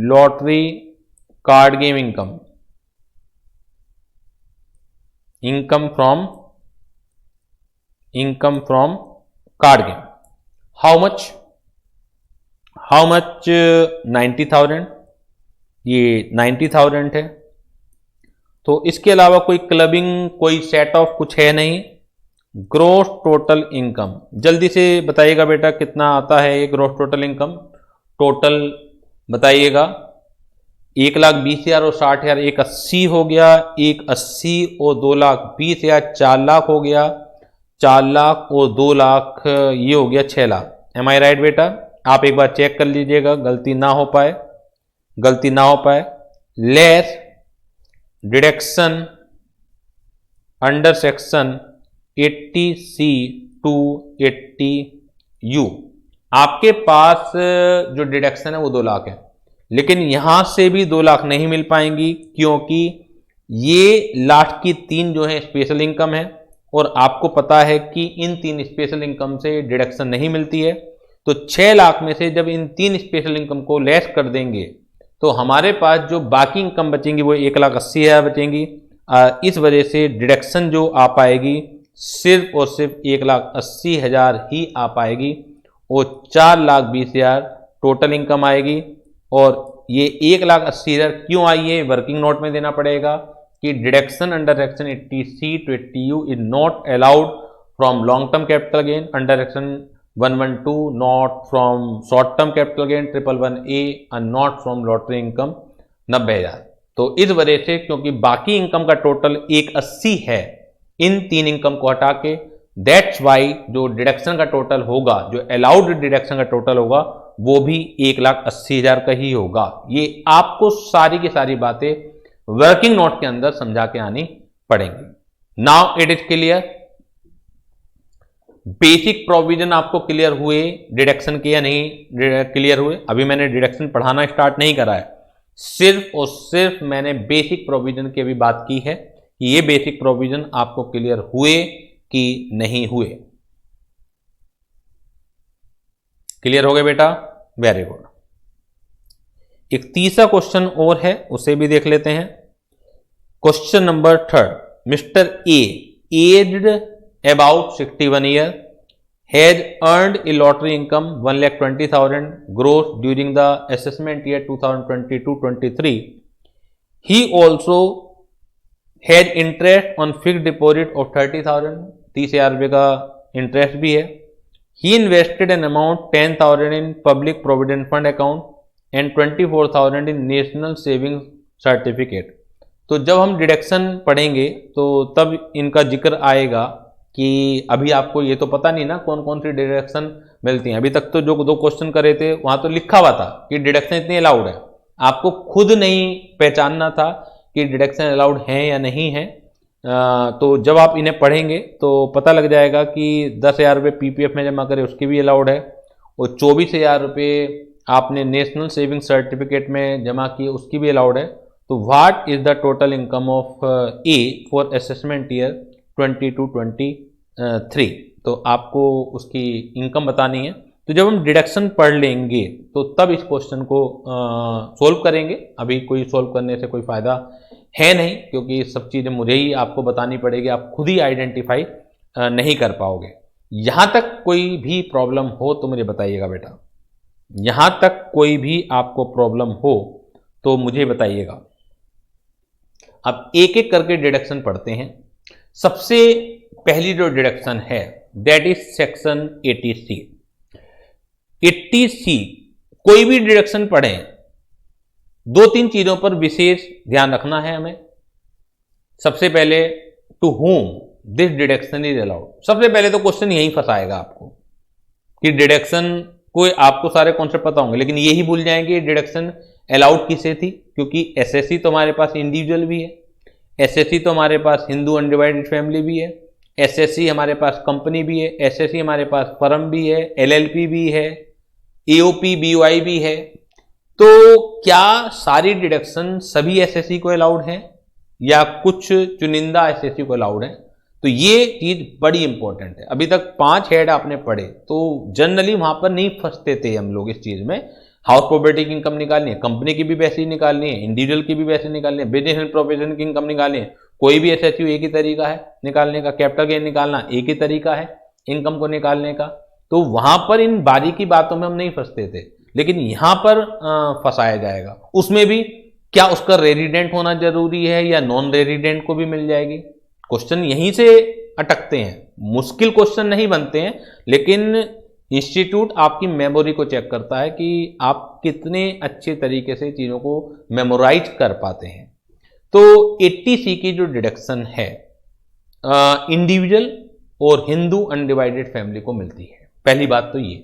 lottery card game income, income from card game. How much 90,000, ये 90,000 है। तो इसके अलावा कोई क्लबिंग, कोई सेट ऑफ कुछ है नहीं। ग्रॉस टोटल इनकम जल्दी से बताइएगा बेटा कितना आता है ये ग्रॉस टोटल इनकम। टोटल बताइएगा। 1,20,000 और 60,000 एक 80 हो गया, एक 80 और 2,20,000 4 लाख हो गया, 4 लाख और 2 लाख ये हो गया 6 लाख। एम आई राइट बेटा? आप एक बार चेक कर लीजिएगा गलती ना हो पाए। Less deduction under section 80C to 80U। आपके पास जो डिडक्शन है वो 2 लाख है, लेकिन यहां से भी 2 लाख नहीं मिल पाएंगी क्योंकि ये लास्ट की 3 जो है स्पेशल इनकम है और आपको पता है कि इन 3 स्पेशल इनकम से डिडक्शन नहीं मिलती है। तो 6 लाख में से जब इन 3 स्पेशल इनकम को लेस कर देंगे तो हमारे पास जो बाकी इनकम बचेंगी वो 1,80,000 बचेंगी। इस वजह से डिडक्शन जो आ पाएगी सिर्फ और सिर्फ 1,80,000 ही आ पाएगी और 4,20,000 टोटल इनकम आएगी। और ये 1,80,000 क्यों आई है वर्किंग नोट में देना पड़ेगा कि deduction under section 80C to 80U is not allowed from long term capital gain under section 112, not from short term capital gain 111A and not from lottery income 90,000। तो इस वजह से क्योंकि बाकी इनकम का टोटल 180 है, इन 3 इनकम को हटा के, दैट्स वाई जो डिडक्शन का टोटल होगा, जो अलाउड डिडक्शन का टोटल होगा वो भी 1,80,000 का ही होगा। ये आपको सारी की सारी बातें वर्किंग नोट के अंदर समझा के आनी पड़ेंगी। Now it is clear. Basic provision आपको क्लियर हुए डिडक्शन के या नहीं क्लियर हुए? अभी मैंने डिडक्शन पढ़ाना स्टार्ट नहीं करा है, सिर्फ और सिर्फ मैंने बेसिक प्रोविजन की अभी बात की है कि ये बेसिक प्रोविजन आपको क्लियर हुए कि नहीं हुए। क्लियर हो गए बेटा? Very good. एक तीसरा क्वेश्चन और है, उसे भी देख लेते हैं। Question number 3, mister A aged about 61 years has earned a lottery income 1,20,000 gross during the assessment year 2022-23. He also had interest on fixed deposit of 30,000, 30,000 रुपये का इंटरेस्ट भी है। He invested an amount 10,000 in public provident fund account and 24,000 in national savings certificate। तो जब हम deduction पढ़ेंगे तो तब इनका जिक्र आएगा कि अभी आपको ये तो पता नहीं ना कौन कौन सी डिडक्शन मिलती हैं। अभी तक तो जो 2 क्वेश्चन करे थे वहां तो लिखा हुआ था कि डिडक्शन इतनी अलाउड है, आपको खुद नहीं पहचानना था कि डिडक्शन अलाउड है या नहीं है। तो जब आप इन्हें पढ़ेंगे तो पता लग जाएगा कि 10,000 रुपये पीपीएफ में जमा करें उसकी भी अलाउड है, और 24,000 रुपये आपने नेशनल सेविंग सर्टिफिकेट में जमा किए उसकी भी अलाउड है। तो what is the total income of A for assessment year 2022-23, तो आपको उसकी इनकम बतानी है। तो जब हम डिडक्शन पढ़ लेंगे तो तब इस क्वेश्चन को सोल्व करेंगे। अभी कोई सोल्व करने से कोई फायदा है नहीं, क्योंकि सब चीज़ें मुझे ही आपको बतानी पड़ेगी, आप खुद ही आइडेंटिफाई नहीं कर पाओगे। यहाँ तक कोई भी प्रॉब्लम हो तो मुझे बताइएगा बेटा, यहाँ तक कोई भी आपको प्रॉब्लम हो तो मुझे बताइएगा। अब एक एक करके डिडक्शन पढ़ते हैं। सबसे पहली जो डिडक्शन है that is section 80C। 80C कोई भी डिडक्शन पढ़ें, दो तीन चीजों पर विशेष ध्यान रखना है हमें। सबसे पहले to whom this deduction is allowed. सबसे पहले तो क्वेश्चन यही फंसाएगा आपको कि डिडक्शन कोई, आपको सारे कॉन्सेप्ट पता होंगे लेकिन यही भूल जाएंगे डिडक्शन अलाउड किसे थी, क्योंकि एसएससी तो हमारे पास इंडिविजुअल भी है, एसएससी तो हमारे पास हिंदू अनडिवाइडेड फैमिली भी है, एसएससी हमारे पास कंपनी भी है, एसएससी हमारे पास फर्म भी है, एलएलपी भी है, एओपी बीओआई भी है। तो क्या सारी डिडक्शन सभी एसएससी को अलाउड है या कुछ चुनिंदा एसएससी को अलाउड है? तो ये चीज बड़ी इंपॉर्टेंट है। अभी तक 5 हेड आपने पढ़े तो जनरली वहां पर नहीं फंसते थे हम लोग इस चीज में। हाउस प्रॉपर्टी की इनकम निकालनी है, कंपनी की भी वैसे ही निकालनी है, इंडिविजुअल की भी वैसे निकालनी है, बिजनेस एंड प्रोफेशन की इनकम निकालनी है, कोई भी एसएसयू एक ही तरीका है निकालने का, कैपिटल गेन निकालना एक ही तरीका है इनकम को निकालने का। तो वहां पर इन बारीकी बातों में हम नहीं फंसते थे, लेकिन यहां पर फंसाया जाएगा। उसमें भी क्या उसका रेजिडेंट होना जरूरी है या नॉन रेजिडेंट को भी मिल जाएगी? क्वेश्चन यहीं से अटकते हैं, मुश्किल क्वेश्चन नहीं बनते हैं, लेकिन इंस्टीट्यूट आपकी मेमोरी को चेक करता है कि आप कितने अच्छे तरीके से चीज़ों को मेमोराइज कर पाते हैं। तो 80C की जो डिडक्शन है इंडिविजुअल और हिंदू अनडिवाइडेड फैमिली को मिलती है। पहली बात तो ये,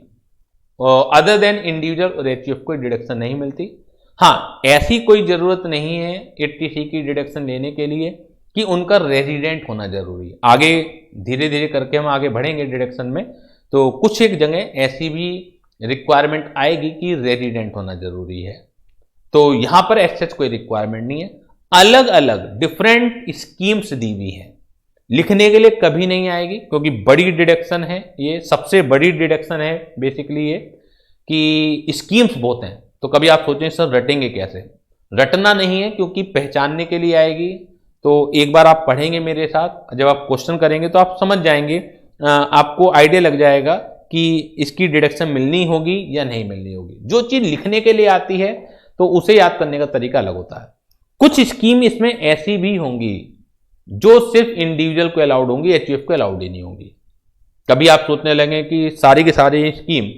अदर देन इंडिविजुअल और एचयूएफ को डिडक्शन नहीं मिलती। हाँ, ऐसी कोई ज़रूरत नहीं है 80C की डिडक्शन लेने के लिए कि उनका रेजिडेंट होना जरूरी है। आगे धीरे धीरे करके हम आगे बढ़ेंगे डिडक्शन में, तो कुछ एक जगह ऐसी भी रिक्वायरमेंट आएगी कि रेजिडेंट होना जरूरी है। तो यहां पर ऐसा कोई रिक्वायरमेंट नहीं है। अलग अलग डिफरेंट स्कीम्स दी हुई है, लिखने के लिए कभी नहीं आएगी क्योंकि बड़ी डिडक्शन है, ये सबसे बड़ी डिडक्शन है बेसिकली ये कि स्कीम्स बहुत हैं। तो कभी आप सोचें सर रटेंगे कैसे? रटना नहीं है, क्योंकि पहचानने के लिए आएगी। तो एक बार आप पढ़ेंगे मेरे साथ, जब आप क्वेश्चन करेंगे तो आप समझ जाएंगे, आपको आइडिया लग जाएगा कि इसकी डिडक्शन मिलनी होगी या नहीं मिलनी होगी। जो चीज़ लिखने के लिए आती है तो उसे याद करने का तरीका अलग होता है। कुछ स्कीम इसमें ऐसी भी होंगी जो सिर्फ इंडिविजुअल को अलाउड होंगी, एचयूएफ को अलाउड ही नहीं होंगी। कभी आप सोचने लगे कि सारी की सारी स्कीम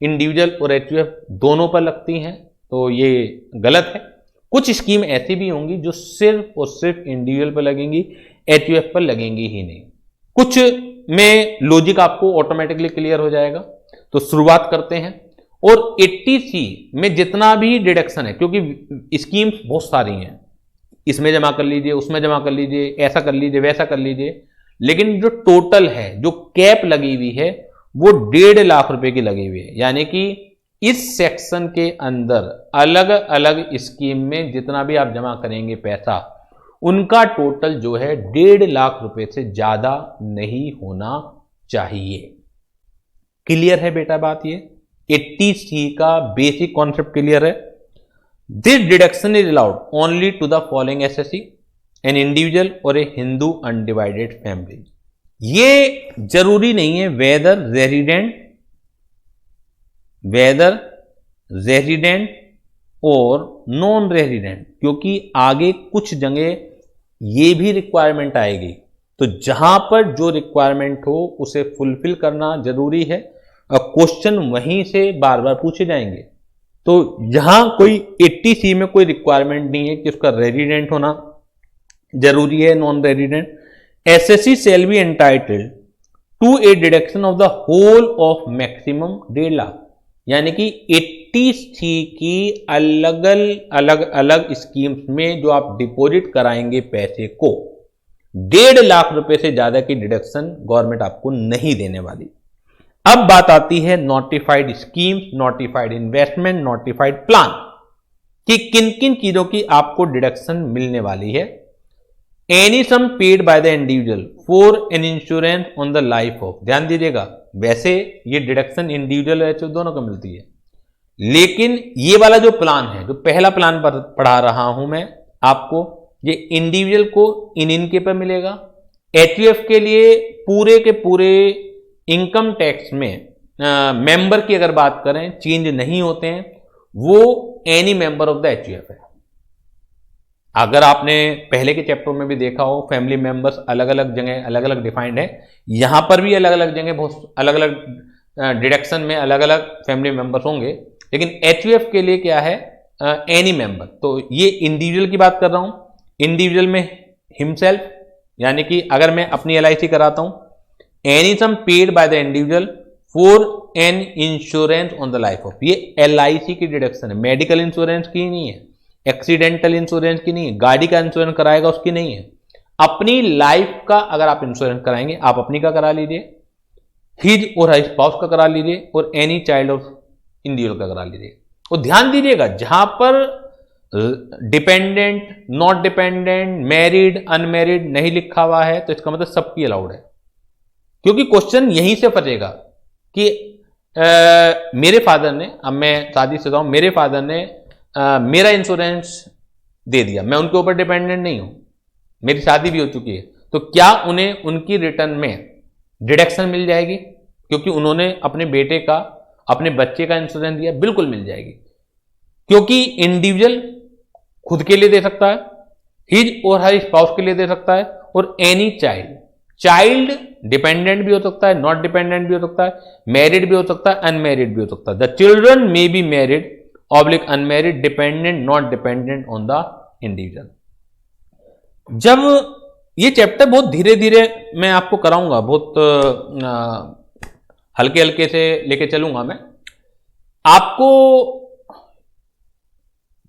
इंडिविजुअल और एचयूएफ दोनों पर लगती हैं, तो ये गलत है। कुछ स्कीम ऐसी भी होंगी जो सिर्फ और सिर्फ इंडिविजुअल पर लगेंगी, एचयूएफ पर लगेंगी ही नहीं। कुछ में लॉजिक आपको ऑटोमेटिकली क्लियर हो जाएगा। तो शुरुआत करते हैं। और 80C में जितना भी डिडक्शन है, क्योंकि स्कीम्स बहुत सारी हैं, इसमें जमा कर लीजिए, उसमें जमा कर लीजिए, ऐसा कर लीजिए, वैसा कर लीजिए, लेकिन जो टोटल है, जो कैप लगी हुई है, वो 1.5 लाख रुपए की लगी हुई है। यानी कि इस सेक्शन के अंदर अलग अलग स्कीम में जितना भी आप जमा करेंगे पैसा, उनका टोटल जो है 1.5 लाख रुपए से ज्यादा नहीं होना चाहिए। क्लियर है बेटा बात? ये 80C का बेसिक कॉन्सेप्ट क्लियर है। This deduction is allowed only to the following assessee, an individual और ए हिंदू अनडिवाइडेड फैमिली। ये जरूरी नहीं है वेदर रेजिडेंट और नॉन रेजिडेंट, क्योंकि आगे कुछ जगह ये भी रिक्वायरमेंट आएगी। तो जहां पर जो रिक्वायरमेंट हो उसे फुलफिल करना जरूरी है, और क्वेश्चन वहीं से बार बार पूछे जाएंगे। तो यहां कोई 80C में कोई रिक्वायरमेंट नहीं है कि उसका रेजिडेंट होना जरूरी है, non resident. Assessee shall be entitled to a deduction of the whole of maximum 1.5 lakh. यानी कि 80C की अलग अलग स्कीम्स में जो आप डिपॉजिट कराएंगे पैसे को, ₹1.5 लाख से ज्यादा की डिडक्शन गवर्नमेंट आपको नहीं देने वाली। अब बात आती है notified schemes, notified investment, notified plan कि किन किन चीजों की आपको डिडक्शन मिलने वाली है। Any sum paid by the individual for an insurance on the life of, ध्यान दीजिएगा, वैसे ये डिडक्शन इंडिविजुअल और दोनों को मिलती है, लेकिन ये वाला जो प्लान है, जो पहला प्लान पर पढ़ा रहा हूं मैं आपको, ये इंडिविजुअल को इनके पर मिलेगा। एचयूएफ के लिए पूरे के पूरे इनकम टैक्स में मेंबर की अगर बात करें चेंज नहीं होते हैं, वो any member of the HUF है। अगर आपने पहले के चैप्टर में भी देखा हो, फैमिली मेंबर्स अलग अलग जगह अलग अलग डिफाइंड है, यहां पर भी अलग अलग जगह बहुत अलग अलग डिडक्शन में अलग अलग फैमिली मेंबर्स होंगे, लेकिन एचयूएफ के लिए क्या है, एनी मेंबर। तो ये इंडिविजुअल की बात कर रहा हूं, इंडिविजुअल में हिमसेल्फ, यानी कि अगर मैं अपनी एलआईसी कराता हूं, any sum paid by the individual for an insurance on the life of, ये एलआईसी की डिडक्शन है, मेडिकल इंश्योरेंस की नहीं है, एक्सीडेंटल इंश्योरेंस की नहीं है, गाड़ी का इंश्योरेंस कराएगा उसकी नहीं है, अपनी लाइफ का अगर आप इंश्योरेंस कराएंगे, आप अपनी का करा लीजिए, हिज और हर स्पाउस का करा लीजिए, और एनी चाइल्ड ऑफ इंडिविजुअल का करा लीजिए। और ध्यान दीजिएगा, जहां पर dependent, not dependent, married, unmarried नहीं लिखा हुआ है, तो इसका मतलब सबकी अलाउड है, क्योंकि क्वेश्चन यहीं से फंसेगा कि मेरे फादर ने, अब मैं शादी से हूं, मेरे फादर ने मेरा इंश्योरेंस दे दिया, मैं उनके ऊपर डिपेंडेंट नहीं हूं, मेरी शादी भी हो चुकी है, तो क्या उन्हें उनकी रिटर्न में डिडक्शन मिल जाएगी क्योंकि उन्होंने अपने बेटे का, अपने बच्चे का इंश्योरेंस दिया? बिल्कुल मिल जाएगी, क्योंकि इंडिविजुअल खुद के लिए दे सकता है, हिज और हर स्पाउस के लिए दे सकता है, और एनी चाइल्ड, चाइल्ड डिपेंडेंट भी हो सकता है, नॉट डिपेंडेंट भी हो सकता है, मैरिड भी हो सकता है, अनमैरिड भी हो सकता है। The children may be married oblique unmarried, dependent, not dependent on the individual. जब ये चैप्टर बहुत धीरे धीरे मैं आपको कराऊंगा, बहुत हल्के हल्के से लेके चलूंगा मैं आपको।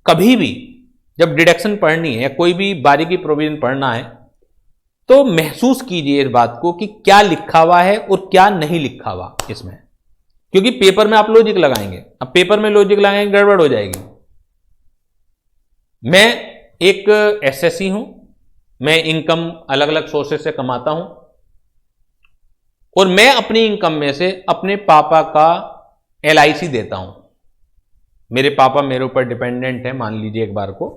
कभी भी जब डिडक्शन पढ़नी है या कोई भी बारीकी प्रोविजन पढ़ना है, तो महसूस कीजिए इस बात को कि क्या लिखा हुआ है और क्या नहीं लिखा हुआ इसमें, क्योंकि पेपर में आप लॉजिक लगाएंगे, अब पेपर में लॉजिक लगाएंगे गड़बड़ हो जाएगी। मैं एक एसएससी हूं, मैं इनकम अलग अलग सोर्सेस से कमाता हूं, और मैं अपनी इनकम में से अपने पापा का एलआईसी देता हूं। मेरे पापा मेरे ऊपर डिपेंडेंट है, मान लीजिए एक बार को,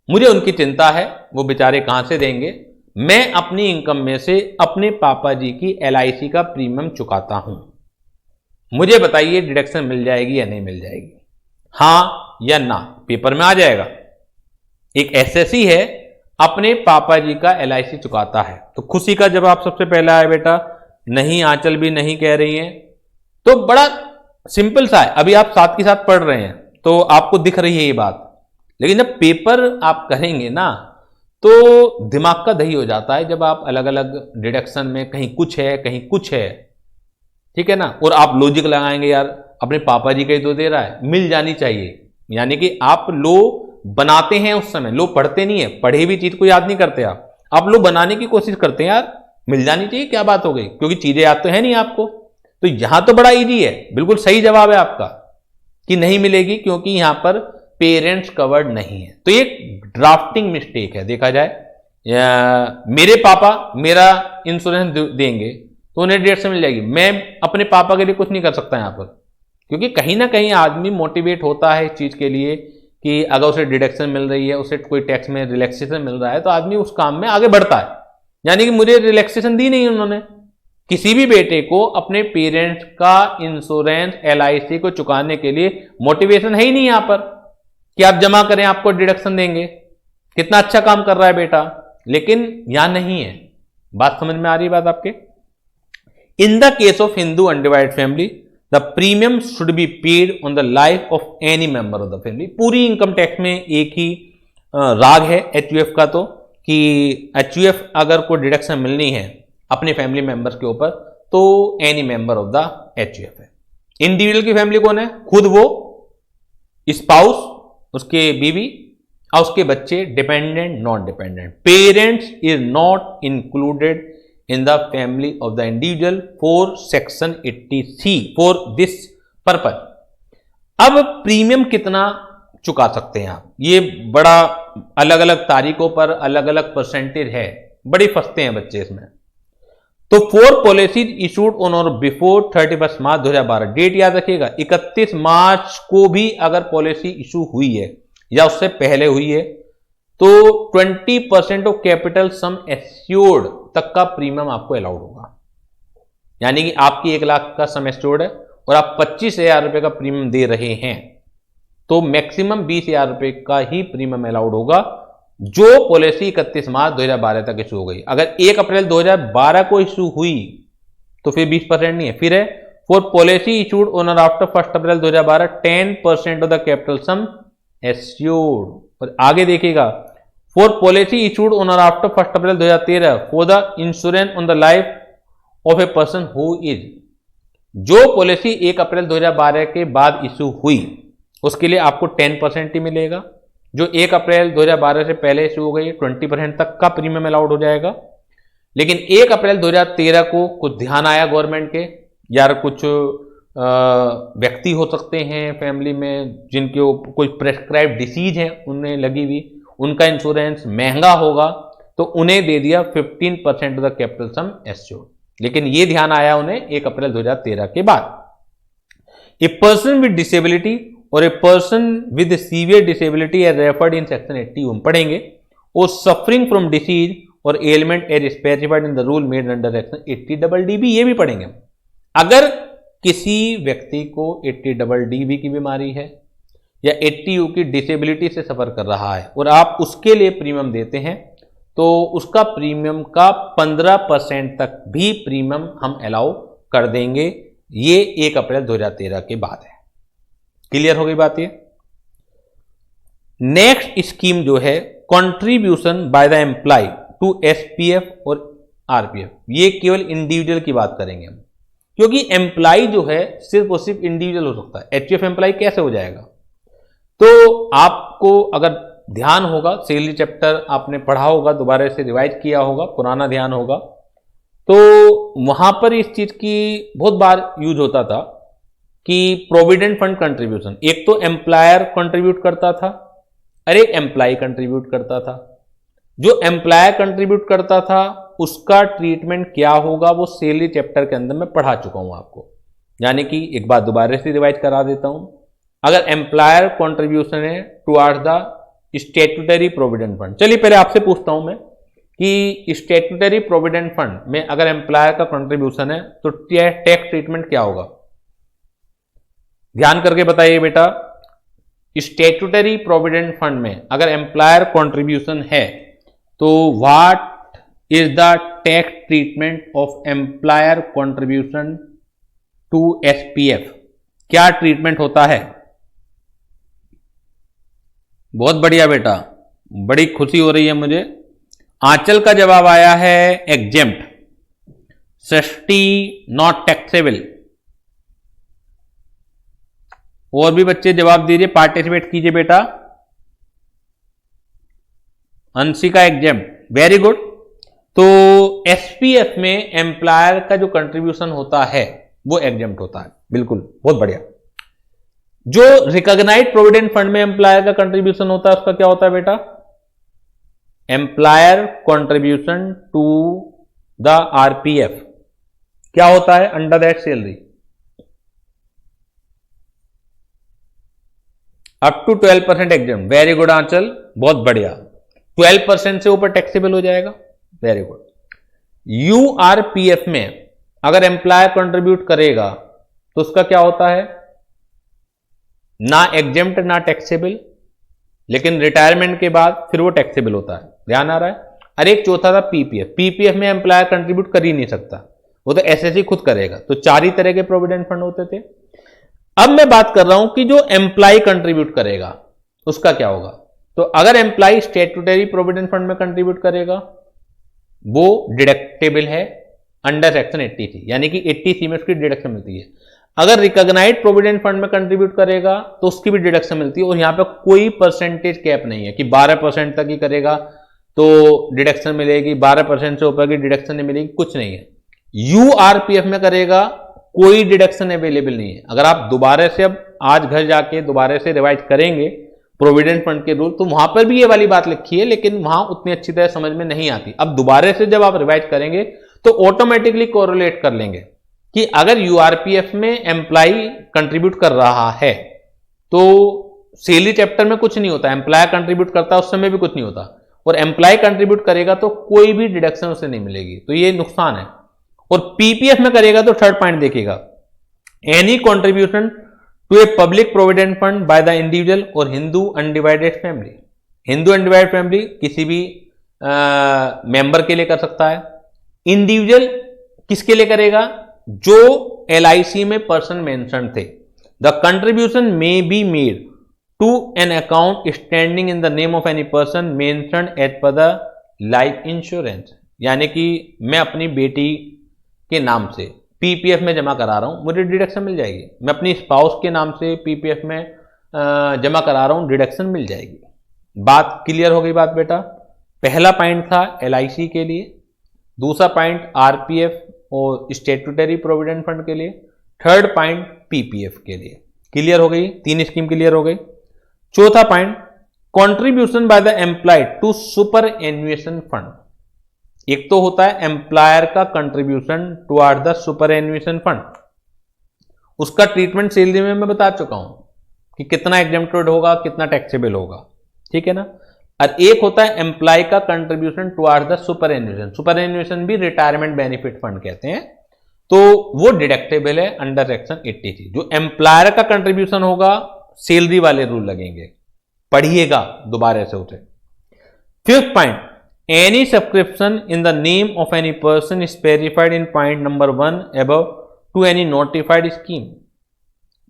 मुझे उनकी चिंता है, वो बेचारे कहां से देंगे, मैं अपनी इनकम में से अपने पापा जी की एलआईसी का प्रीमियम चुकाता हूं। मुझे बताइए डिडक्शन मिल जाएगी या नहीं मिल जाएगी, हां या ना, पेपर में आ जाएगा। एक एसएससी है, अपने पापा जी का एलआईसी चुकाता है, तो खुशी का जवाब सबसे पहला है बेटा नहीं, आंचल भी नहीं कह रही है, तो बड़ा सिंपल सा है। अभी आप साथ के साथ पढ़ रहे हैं तो आपको दिख रही है ये बात, लेकिन जब पेपर आप करेंगे ना तो दिमाग का दही हो जाता है, जब आप अलग अलग डिडक्शन में कहीं कुछ है कहीं कुछ है, ठीक है ना, और आप लॉजिक लगाएंगे, यार अपने पापा जी का ही तो दे रहा है, मिल जानी चाहिए। यानी कि आप लो बनाते हैं उस समय, लो पढ़ते नहीं है, पढ़े हुई चीज को याद नहीं करते आप लो बनाने की कोशिश करते हैं, यार मिल जानी चाहिए, क्या बात हो गई, क्योंकि चीजें याद तो है नहीं आपको। तो यहां तो बड़ा इजी है, बिल्कुल सही जवाब है आपका कि नहीं मिलेगी, क्योंकि यहां पर पेरेंट्स कवर्ड नहीं है। तो एक ड्राफ्टिंग मिस्टेक है, देखा जाए मेरे पापा मेरा इंश्योरेंस देंगे तो उन्हें डेट से मिल जाएगी, मैं अपने पापा के लिए कुछ नहीं कर सकता यहां पर, क्योंकि कहीं ना कहीं आदमी मोटिवेट होता है इस चीज के लिए कि अगर उसे डिडक्शन मिल रही है, उसे कोई टैक्स में रिलैक्सेशन मिल रहा है, तो आदमी उस काम में आगे बढ़ता है। यानी कि मुझे रिलैक्सेशन दी नहीं उन्होंने, किसी भी बेटे को अपने पेरेंट्स का इंश्योरेंस एलआईसी को चुकाने के लिए मोटिवेशन है ही नहीं यहां पर कि आप जमा करें आपको डिडक्शन देंगे, कितना अच्छा काम कर रहा है बेटा, लेकिन यहां नहीं है। बात समझ में आ रही है बात आपके? In the case of Hindu undivided family the premium should be paid on the life of any member of the family. पूरी इनकम टैक्स में एक ही राग है एचयूएफ का, तो कि एचयूएफ अगर कोई डिडक्शन मिलनी है अपने फैमिली मेंबर्स के ऊपर तो any member of the HUF है। इंडिविजुअल की फैमिली कौन है? खुद वो, स्पाउस, उसके बीवी, और उसके बच्चे dependent non dependent. Parents is not included in the family of the individual for section 80C for this purpose. अब प्रीमियम कितना चुका सकते हैं आप, ये बड़ा अलग अलग तारीखों पर अलग अलग परसेंटेज है, बड़ी फंसते हैं बच्चे इसमें। तो 4 पॉलिसीज इशूड ऑन और बिफोर 31 मार्च 2012, डेट याद रखिएगा 31 मार्च को भी अगर पॉलिसी इशू हुई है या उससे पहले हुई है तो 20% ऑफ कैपिटल सम एस्योर्ड तक का प्रीमियम आपको अलाउड होगा। यानी कि आपकी 1 लाख का सम एस्योर्ड है और आप 25,000 रुपए का प्रीमियम दे रहे हैं तो मैक्सिमम 20,000 रुपए का ही प्रीमियम अलाउड होगा जो पॉलिसी 31 मार्च 2012 तक इशू हो गई। अगर 1 अप्रैल 2012 को इशू हुई तो फिर 20% नहीं है। फिर है फॉर पॉलिसी इशूड ऑन और after 1 April 2012 10% of the capital sum assured. और आगे देखिएगा फॉर पॉलिसी इशूड ऑन और after 1 April 2013 for the insurance on the life of a person who is, जो पॉलिसी 1 अप्रैल 2012 के बाद इशू हुई उसके लिए आपको 10% ही मिलेगा। जो 1 अप्रैल 2012 से पहले इशू हो गई 20% तक का प्रीमियम अलाउड हो जाएगा। लेकिन 1 अप्रैल 2013 को कुछ ध्यान आया गवर्नमेंट के, यार कुछ व्यक्ति हो सकते हैं फैमिली में जिनके कोई प्रेस्क्राइब डिसीज है उन्हें लगी हुई, उनका इंश्योरेंस महंगा होगा तो उन्हें दे दिया 15% of the capital sum assured. लेकिन ये ध्यान आया उन्हें 1 अप्रैल 2013 के बाद। ए पर्सन विद डिसेबिलिटी और a person with severe disability as referred in section 80 हम पढ़ेंगे, और सफरिंग फ्रॉम डिसीज और ailment as specified in the rule made under section 80DD, ये भी पढ़ेंगे। अगर किसी व्यक्ति को 80DD की बीमारी है या 80U की डिसेबिलिटी से सफर कर रहा है और आप उसके लिए प्रीमियम देते हैं तो उसका प्रीमियम का 15% तक भी प्रीमियम हम अलाउ कर देंगे। ये 1 अप्रैल 2013 के बाद है। क्लियर हो गई बात ये। नेक्स्ट स्कीम जो है contribution by the employee to SPF और RPF, ये केवल इंडिविजुअल की बात करेंगे हम, क्योंकि एम्प्लॉय जो है सिर्फ और सिर्फ इंडिविजुअल हो सकता है। HUF एम्प्लॉय कैसे हो जाएगा? तो आपको अगर ध्यान होगा, सैलरी चैप्टर आपने पढ़ा होगा, दोबारा से रिवाइज किया होगा, पुराना ध्यान होगा, तो वहां पर इस चीज की बहुत बार यूज होता था कि प्रोविडेंट फंड कंट्रीब्यूशन, एक तो एम्प्लॉयर कंट्रीब्यूट करता था और एक एम्प्लॉय कंट्रीब्यूट करता था। जो एम्प्लॉयर कंट्रीब्यूट करता था उसका ट्रीटमेंट क्या होगा वो सैलरी चैप्टर के अंदर मैं पढ़ा चुका हूं आपको, यानी कि एक बार दोबारा से रिवाइज करा देता हूं। अगर एम्प्लॉयर कंट्रीब्यूशन है towards the statutory provident fund, चलिए पहले आपसे पूछता हूं मैं कि स्टैट्यूटरी प्रोविडेंट फंड में अगर एम्प्लॉयर का कंट्रीब्यूशन है तो टैक्स ट्रीटमेंट क्या होगा? ध्यान करके बताइए बेटा। स्टैट्यूटरी प्रोविडेंट फंड में अगर एम्प्लॉयर कंट्रीब्यूशन है तो what is the tax treatment of employer contribution to SPF? क्या ट्रीटमेंट होता है? बहुत बढ़िया बेटा, बड़ी खुशी हो रही है मुझे। आंचल का जवाब आया है एग्जेम्प्ट, सस्टी नॉट टैक्सेबल। और भी बच्चे जवाब दीजिए, पार्टिसिपेट कीजिए बेटा। Anshika exempt, very good. तो SPF में एम्प्लॉयर का जो कंट्रीब्यूशन होता है वो एग्जेम्प्ट होता है, बिल्कुल, बहुत बढ़िया। जो रिकॉग्नाइज्ड प्रोविडेंट फंड में एम्प्लॉयर का कंट्रीब्यूशन होता है उसका क्या होता है बेटा? Employer contribution to the RPF क्या होता है? Under that salary up to 12% exempt. Very good Aanchal, बहुत बढ़िया। 12% से ऊपर टैक्सेबल हो जाएगा, वेरी गुड। URPF में अगर एम्प्लॉयर कंट्रीब्यूट करेगा तो उसका क्या होता है? ना एग्जेम्प्ट ना टैक्सेबल, लेकिन रिटायरमेंट के बाद फिर वो टैक्सेबल होता है। ध्यान आ रहा है? अरे एक चौथा था PPF में एम्प्लॉयर कंट्रीब्यूट कर ही नहीं सकता, वो तो SSC खुद करेगा। तो 4 ही तरह के प्रोविडेंट फंड होते थे। अब मैं बात कर रहा हूं कि जो एम्प्लॉय कंट्रीब्यूट करेगा उसका क्या होगा। तो अगर एम्प्लॉय स्टैट्यूटरी प्रोविडेंट फंड में कंट्रीब्यूट करेगा वो डिडक्टेबल है अंडर सेक्शन 80C, यानी कि 80C में उसकी डिडक्शन मिलती है। अगर रिकॉग्नाइज्ड प्रोविडेंट फंड में कंट्रीब्यूट करेगा तो उसकी भी डिडक्शन मिलती है, और यहां पे कोई परसेंटेज कैप नहीं है कि 12% तक ही करेगा तो डिडक्शन मिलेगी, 12% से ऊपर की डिडक्शन नहीं मिलेगी, कुछ नहीं है। यूआरपीएफ में करेगा कोई डिडक्शन अवेलेबल नहीं है। अगर आप दोबारा से अब आज घर जाके दोबारा से रिवाइज करेंगे प्रोविडेंट फंड के रूल, तो वहां पर भी ये वाली बात लिखी है, लेकिन वहां उतनी अच्छी तरह समझ में नहीं आती। अब दोबारा से जब आप रिवाइज करेंगे तो ऑटोमेटिकली कोरिलेट कर लेंगे कि अगर यूआरपीएफ में एम्प्लॉय कंट्रीब्यूट कर रहा है तो सैलरी चैप्टर में कुछ नहीं होता, एम्प्लॉय कंट्रीब्यूट करता है उस समय भी कुछ नहीं होता, और एम्प्लॉय कंट्रीब्यूट करेगा तो कोई भी डिडक्शन उसे नहीं मिलेगी, तो ये नुकसान है। और पीपीएफ में करेगा तो थर्ड पॉइंट देखिएगा, any contribution to a public provident fund by the individual और Hindu undivided family. Hindu undivided family किसी भी मेंबर के लिए कर सकता है। इंडिविजुअल किसके लिए करेगा? जो एलआईसी में पर्सन मेंशन थे। The contribution may be made to an account standing in the name of any person mentioned as per the life insurance, यानी कि मैं अपनी बेटी के नाम से पीपीएफ में जमा करा रहा हूं, मुझे डिडक्शन मिल जाएगी। मैं अपनी स्पाउस के नाम से पीपीएफ में जमा करा रहा हूं, डिडक्शन मिल जाएगी। बात क्लियर हो गई बात बेटा? पहला पॉइंट था एलआईसी के लिए, दूसरा पॉइंट आरपीएफ और स्टैट्यूटरी प्रोविडेंट फंड के लिए, थर्ड पॉइंट पीपीएफ के लिए। क्लियर हो गई? 3 स्कीम क्लियर हो गई। चौथा point, contribution by the employee to superannuation fund. एक तो होता है एम्प्लॉयर का contribution toward the superannuation fund, उसका ट्रीटमेंट सैलरी में मैं बता चुका हूं कि कितना एग्जेम्प्टेड होगा, कितना टैक्सेबल होगा, ठीक है ना। और एक होता है एम्प्लॉय का contribution toward the superannuation. Superannuation भी रिटायरमेंट बेनिफिट फंड कहते हैं, तो वो डिडक्टेबल है अंडर सेक्शन 83। जो एम्प्लॉयर का कंट्रीब्यूशन होगा सैलरी वाले रूल लगेंगे, पढ़िएगा दोबारा से उसे। Fifth point, any subscription in the name of any person specified in point number 1 above to any notified scheme.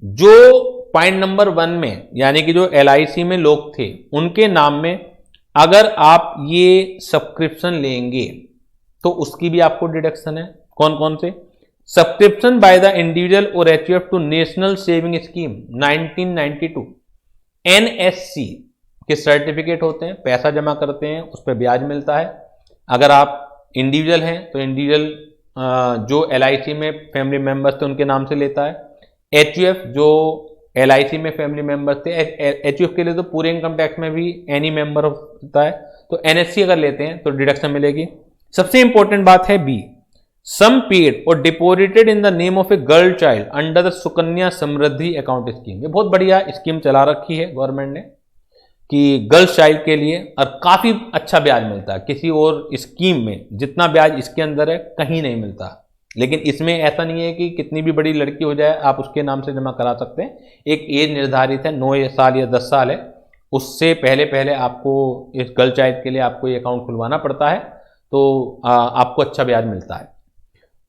जो पॉइंट नंबर 1 में यानी कि जो एलआईसी में लोग थे उनके नाम में अगर आप ये सब्सक्रिप्शन लेंगे तो उसकी भी आपको डिडक्शन है। कौन कौन से? सब्सक्रिप्शन बाय द इंडिविजुअल और HUF to national saving scheme 1992, NSC के सर्टिफिकेट होते हैं, पैसा जमा करते हैं, उस पर ब्याज मिलता है। अगर आप इंडिविजुअल हैं तो इंडिविजुअल जो एलआईसी में फैमिली मेंबर्स थे उनके नाम से लेता है। एचयूएफ जो एलआईसी में फैमिली मेंबर्स थे, एचयूएफ के लिए तो पूरे इनकम टैक्स में भी एनी मेंबर होता है, तो एनएससी अगर लेते हैं तो डिडक्शन मिलेगी। सबसे इंपॉर्टेंट बात है बी, सम पेड और deposited in the name of a girl child under the Sukanya Samriddhi account scheme. ये बहुत बढ़िया स्कीम चला रखी है गवर्नमेंट ने कि गर्ल्स चाइल्ड के लिए, और काफी अच्छा ब्याज मिलता है। किसी और स्कीम में जितना ब्याज इसके अंदर है कहीं नहीं मिलता, लेकिन इसमें ऐसा नहीं है कि कितनी भी बड़ी लड़की हो जाए आप उसके नाम से जमा करा सकते हैं। एक एज निर्धारित है, 9 साल या 10 साल है, उससे पहले पहले आपको इस गर्ल चाइल्ड के लिए आपको ये अकाउंट खुलवाना पड़ता है, तो आपको अच्छा ब्याज मिलता है।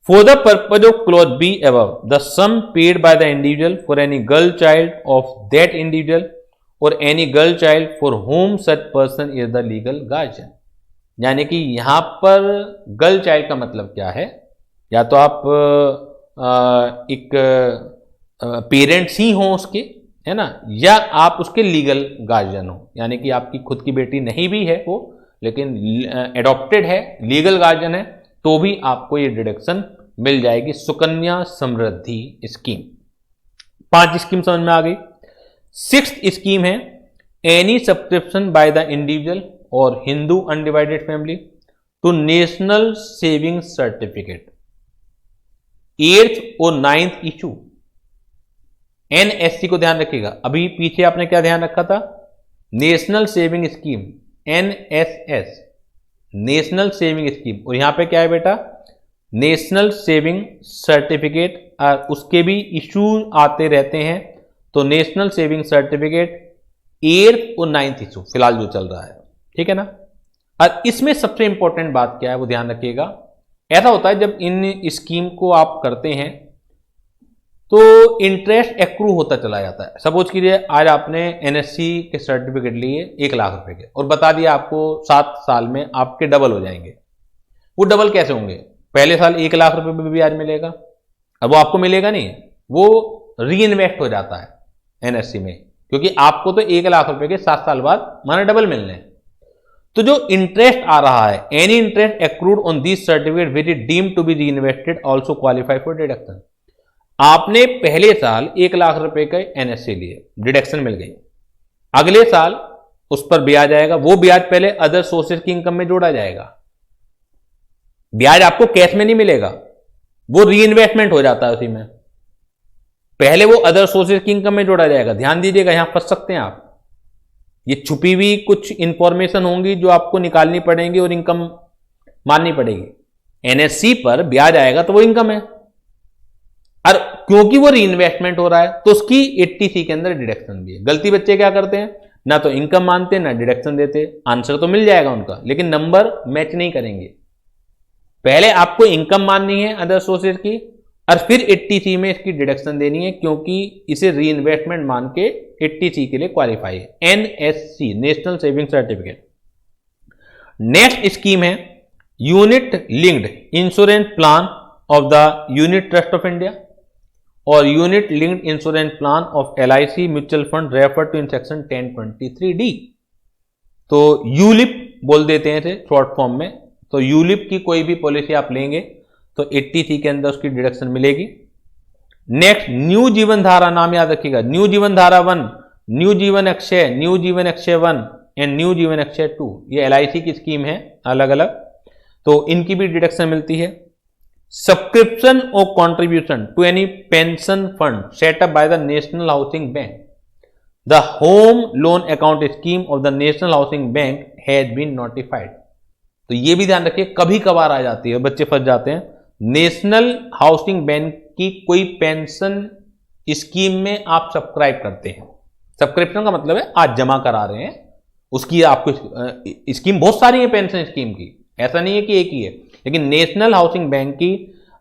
For the purpose of clause B above, the sum paid by the individual for any girl child of that individual or any girl child for whom such person is the legal guardian। यानी कि यहां पर girl child का मतलब क्या है? या तो आप एक पेरेंट्स ही हों उसके, है ना, या आप उसके लीगल गार्जियन हो, यानी कि आपकी खुद की बेटी नहीं भी है वो, लेकिन एडॉप्टेड है, लीगल गार्जियन है, तो भी आपको ये डिडक्शन मिल जाएगी। सुकन्या समृद्धि स्कीम। 5 स्कीम समझ में आ गई। 6th स्कीम है any subscription by the individual और Hindu undivided family to national saving certificate 8th और 9th इशू। एनएससी को ध्यान रखिएगा, अभी पीछे आपने क्या ध्यान रखा था? National saving scheme, NSS, national saving scheme, और यहां पे क्या है बेटा? नेशनल सेविंग सर्टिफिकेट, उसके भी इशू आते रहते हैं, तो नेशनल सेविंग सर्टिफिकेट 8th और 9th इशू फिलहाल जो चल रहा है, ठीक है ना। और इसमें सबसे इंपॉर्टेंट बात क्या है वो ध्यान रखिएगा। ऐसा होता है जब इन स्कीम को आप करते हैं तो इंटरेस्ट एक्रू होता चला जाता है। सपोज कीजिए आज आपने एनएससी के सर्टिफिकेट लिए 1 लाख रुपए के और बता दिया आपको 7 साल में आपके डबल हो जाएंगे। वो डबल कैसे होंगे? पहले साल 1 लाख रुपए में भी ब्याज मिलेगा, अब वो आपको मिलेगा नहीं, वो री इन्वेस्ट हो जाता है एनएससी में, क्योंकि आपको तो 1 लाख रुपए के 7 साल बाद माना डबल मिलने हैं। तो जो इंटरेस्ट आ रहा है, any interest accrued on this certificate which is deemed to be reinvested also qualify for deduction. आपने पहले साल 1 लाख रुपए के एनएससी लिए, डिडक्शन मिल गई, अगले साल उस पर ब्याज आएगा, वो ब्याज पहले अदर सोर्सेज की इनकम में जोड़ा जाएगा। ब्याज आपको कैश में नहीं मिलेगा, वो री इन्वेस्टमेंट हो जाता है उसी में, पहले वो अदर सोर्सेज की इनकम में जोड़ा जाएगा। ध्यान दीजिएगा, यहां फंस सकते हैं आप, ये छुपी हुई कुछ इंफॉर्मेशन होंगी जो आपको निकालनी पड़ेंगी और इनकम माननी पड़ेगी। एनएससी पर ब्याज आएगा तो वो इनकम है, और क्योंकि वो री इन्वेस्टमेंट हो रहा है तो उसकी 80C के अंदर डिडक्शन भी है। गलती बच्चे क्या करते हैं, ना तो इनकम मानते ना डिडक्शन देते। आंसर तो मिल जाएगा उनका, लेकिन नंबर मैच नहीं करेंगे। पहले आपको इनकम माननी है अदर सोर्सेज की, और फिर 80C में इसकी डिडक्शन देनी है, क्योंकि इसे री इन्वेस्टमेंट मान के 80C के लिए क्वालिफाई है। NSC, national saving certificate. Next scheme है unit linked insurance plan of the unit trust of India or unit linked insurance plan of LIC mutual fund refer to in section 1023D। तो ULIP बोल देते हैं इसे short form में। तो ULIP की कोई भी पॉलिसी आप लेंगे तो 80C के अंदर उसकी डिडक्शन मिलेगी। नेक्स्ट, न्यू जीवन धारा, नाम याद रखिएगा, न्यू जीवन धारा 1, न्यू जीवन अक्षय, न्यू जीवन अक्षय 1 एंड न्यू जीवन अक्षय 2, ये LIC की स्कीम है अलग अलग, तो इनकी भी डिडक्शन मिलती है। सब्सक्रिप्शन और contribution to any pension fund set up by the National Housing Bank, the home loan account scheme of the National Housing Bank has been notified. तो ये भी ध्यान रखिए, कभी कभार आ जाती है, बच्चे फंस जाते हैं। नेशनल हाउसिंग बैंक की कोई पेंशन स्कीम में आप सब्सक्राइब करते हैं, सब्सक्रिप्शन का मतलब है आप जमा करा रहे हैं, उसकी आपको स्कीम बहुत सारी है पेंशन स्कीम की, ऐसा नहीं है कि एक ही है। लेकिन नेशनल हाउसिंग बैंक की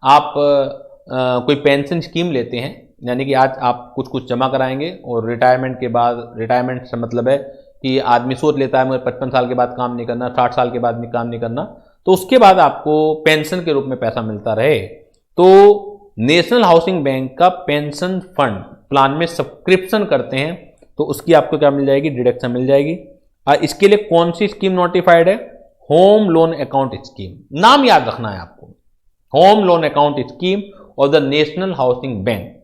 आप कोई पेंशन स्कीम लेते हैं, यानी कि आज आप कुछ कुछ जमा कराएंगे और रिटायरमेंट के बाद, रिटायरमेंट से मतलब है कि आदमी सोच लेता है मुझे 55 साल के बाद काम नहीं करना, 60 साल के बाद काम नहीं करना, तो उसके बाद आपको पेंशन के रूप में पैसा मिलता रहे। तो नेशनल हाउसिंग बैंक का पेंशन फंड प्लान में सब्सक्रिप्शन करते हैं तो उसकी आपको क्या मिल जाएगी, डिडक्शन मिल जाएगी। और इसके लिए कौन सी स्कीम नोटिफाइड है, होम लोन अकाउंट स्कीम, नाम याद रखना है आपको, होम लोन अकाउंट स्कीम और द नेशनल हाउसिंग बैंक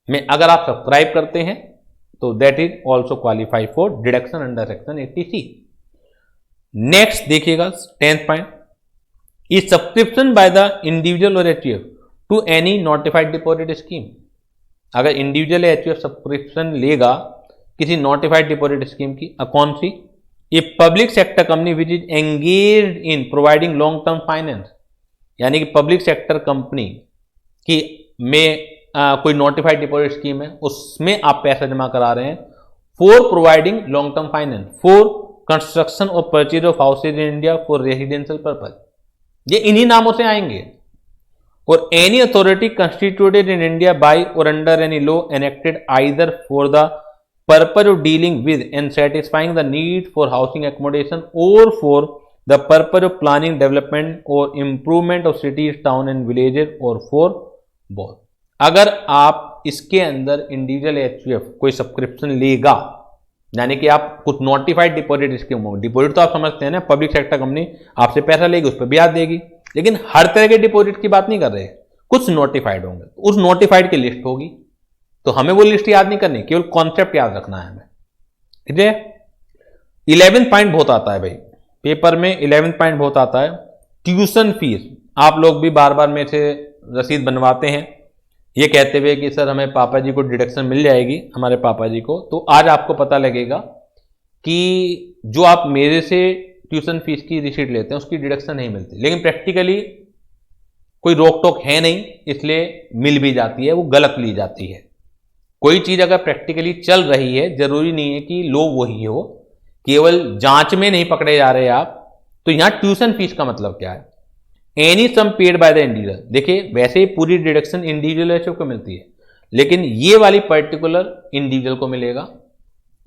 में अगर आप सब्सक्राइब करते हैं तो that is also qualify for deduction under section 80C। Next देखिएगा 10th point, is subscription by the individual और HUF to any notified deposit scheme. अगर इंडिविजुअल या HUF सब्सक्रिप्शन लेगा किसी नोटिफाइड डिपॉजिट स्कीम की, कौन सी, ये public sector company which is engaged in providing long term finance, यानी कि पब्लिक सेक्टर कंपनी की में कोई नोटिफाइड डिपॉजिट स्कीम है, उसमें आप पैसा जमा करा रहे हैं for providing long term finance for construction or purchase of houses in India for residential purpose, ये इन्हीं नामों से आएंगे। Or any authority constituted in India by or under any law enacted either for the purpose of dealing with and satisfying the need for housing accommodation or for the purpose of planning development or improvement of cities town and villages or for both. अगर आप इसके अंदर individual HUF कोई subscription लेगा, यानी कि आप कुछ नोटिफाइड डिपॉजिट स्कीम हो, डिपॉजिट तो आप समझते हैं ना, पब्लिक सेक्टर कंपनी आपसे पैसा लेगी, उस पर ब्याज देगी, लेकिन हर तरह के डिपॉजिट की बात नहीं कर रहे, कुछ नोटिफाइड होंगे, उस नोटिफाइड की लिस्ट होगी, तो हमें वो लिस्ट याद नहीं करनी, केवल कॉन्सेप्ट याद रखना है हमें, ठीक है। 11th पॉइंट बहुत आता है भाई पेपर में, 11th पॉइंट बहुत आता है, ट्यूशन फीस। आप लोग भी बार बार मेरे से रसीद बनवाते हैं ये कहते हुए कि सर हमें पापा जी को डिडक्शन मिल जाएगी, हमारे पापा जी को, तो आज आपको पता लगेगा कि जो आप मेरे से ट्यूशन फीस की रिसीट लेते हैं उसकी डिडक्शन नहीं मिलती, लेकिन प्रैक्टिकली कोई रोक टोक है नहीं, इसलिए मिल भी जाती है, वो गलत ली जाती है। कोई चीज अगर प्रैक्टिकली चल रही है, जरूरी नहीं है कि लो वही हो, केवल जांच में नहीं पकड़े जा रहे आप। तो यहां ट्यूशन फीस का मतलब क्या है, any sum paid by the individual. देखिए वैसे ही पूरी डिडक्शन इंडिविजुअल HUF को मिलती है, लेकिन ये वाली पर्टिकुलर इंडिविजुअल को मिलेगा।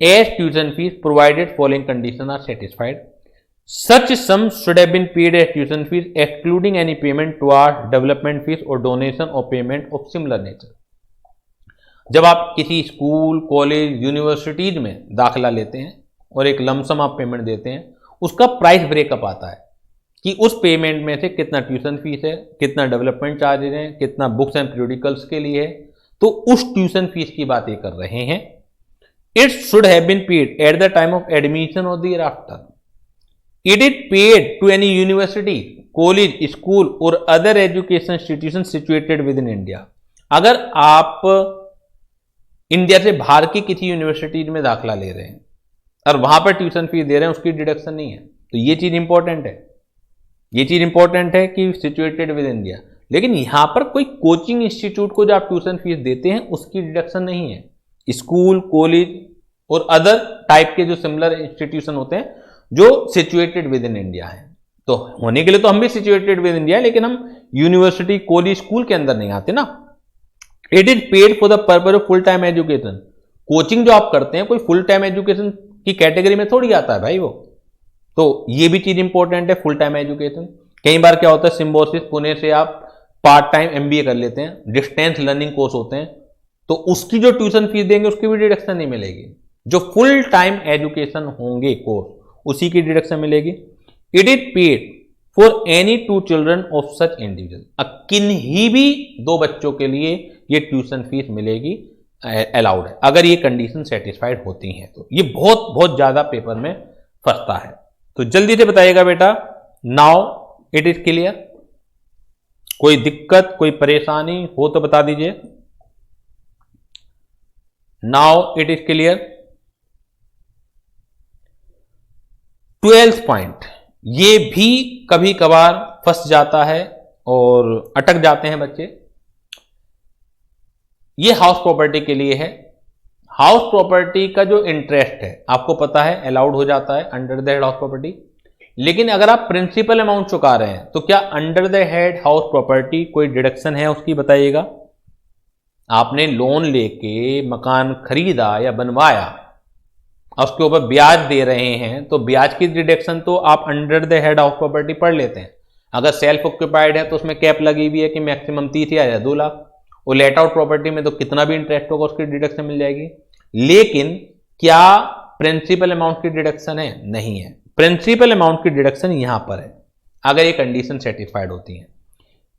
As tuition fees provided following condition are satisfied, such sum should have been paid as tuition fees excluding any payment towards development fees और डोनेशन और पेमेंट ऑफ सिमिलर नेचर। जब आप किसी स्कूल, कॉलेज, यूनिवर्सिटीज में दाखिला लेते हैं और एक लमसम आप पेमेंट देते हैं, उसका प्राइस ब्रेकअप आता है कि उस पेमेंट में से कितना ट्यूशन फीस है, कितना डेवलपमेंट चार्जेज है, कितना बुक्स एंड पीरियडिकल्स के लिए है। तो उस ट्यूशन फीस की बात ये कर रहे हैं। It should have been paid at the time of admission or the year after. It is paid to any university, college, school or other education institution situated within India. अगर आप India से बाहर की किसी university में दाखिला ले रहे हैं और वहां पर ट्यूशन फीस दे रहे हैं, उसकी डिडक्शन नहीं है। तो ये चीज इंपॉर्टेंट है, ये चीज इंपॉर्टेंट है कि सिचुएटेड विद इंडिया। लेकिन यहां पर कोई कोचिंग इंस्टीट्यूट को जो आप ट्यूशन फीस देते हैं उसकी डिडक्शन नहीं है। स्कूल, कॉलेज और अदर टाइप के जो सिमिलर इंस्टीट्यूशन होते हैं जो सिचुएटेड विद इन इंडिया है। तो होने के लिए तो हम भी सिचुएटेड विद इंडिया, लेकिन हम यूनिवर्सिटी, कॉलेज, स्कूल के अंदर नहीं आते ना। It is paid for the purpose of full time education. Coaching जो आप करते हैं कोई फुल टाइम एजुकेशन की कैटेगरी में थोड़ी आता है भाई वो। तो ये भी चीज इंपॉर्टेंट है, फुल टाइम एजुकेशन। कई बार क्या होता है, सिम्बोसिस पुणे से आप पार्ट टाइम एमबीए कर लेते हैं, डिस्टेंस लर्निंग कोर्स होते हैं, तो उसकी जो ट्यूशन फीस देंगे उसकी भी डिडक्शन नहीं मिलेगी। जो फुल टाइम एजुकेशन होंगे कोर्स, उसी की डिडक्शन मिलेगी। It is paid for any two children of such individual. किन्हीं भी दो बच्चों के लिए ये ट्यूशन फीस मिलेगी, अलाउड है, अगर ये कंडीशन सेटिस्फाइड होती हैं। तो ये बहुत बहुत ज्यादा पेपर में फंसता है। तो जल्दी से बताइएगा बेटा। Now it is clear. कोई दिक्कत, कोई परेशानी हो तो बता दीजिए। Now it is clear. 12th point, ये भी कभी कभार फंस जाता है और अटक जाते हैं बच्चे। ये हाउस प्रॉपर्टी के लिए है। हाउस प्रॉपर्टी का जो इंटरेस्ट है आपको पता है अलाउड हो जाता है under the head house property. लेकिन अगर आप प्रिंसिपल अमाउंट चुका रहे हैं तो क्या under the head house property कोई डिडक्शन है उसकी, बताइएगा। आपने लोन लेके मकान खरीदा या बनवाया, उसके ऊपर ब्याज दे रहे हैं, तो ब्याज की डिडक्शन तो आप under the head house property पढ़ लेते हैं। अगर सेल्फ ऑक्यूपाइड है तो उसमें कैप लगी हुई है कि मैक्सिमम 30,000 या 2 लाख, और लेट आउट प्रॉपर्टी में तो कितना भी इंटरेस्ट होगा उसकी डिडक्शन मिल जाएगी। लेकिन क्या प्रिंसिपल अमाउंट की डिडक्शन है? नहीं है। प्रिंसिपल अमाउंट की डिडक्शन यहां पर है अगर ये कंडीशन सेटिस्फाइड होती है।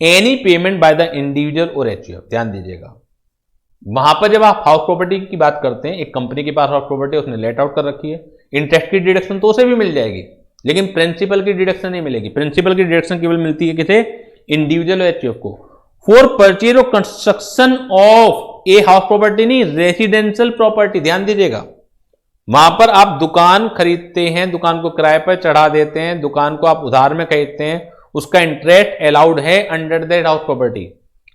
Any payment by the individual और एचयूएफ, ध्यान दीजिएगा। वहां पर जब आप हाउस प्रॉपर्टी की बात करते हैं, एक कंपनी के पास हाउस प्रॉपर्टी उसने लेट आउट कर रखी है, इंटरेस्ट की डिडक्शन तो उसे भी मिल जाएगी, लेकिन प्रिंसिपल की डिडक्शन नहीं मिलेगी। प्रिंसिपल की डिडक्शन केवल मिलती है किसे? इंडिविजुअल और एचयूएफ को। फॉर परचेज और construction of a house property, नहीं, रेसिडेंशियल प्रॉपर्टी, ध्यान दीजिएगा। वहां पर आप दुकान खरीदते हैं, दुकान को किराए पर चढ़ा देते हैं, दुकान को आप उधार में खरीदते हैं, उसका इंटरेस्ट अलाउड है अंडर द हाउस प्रॉपर्टी।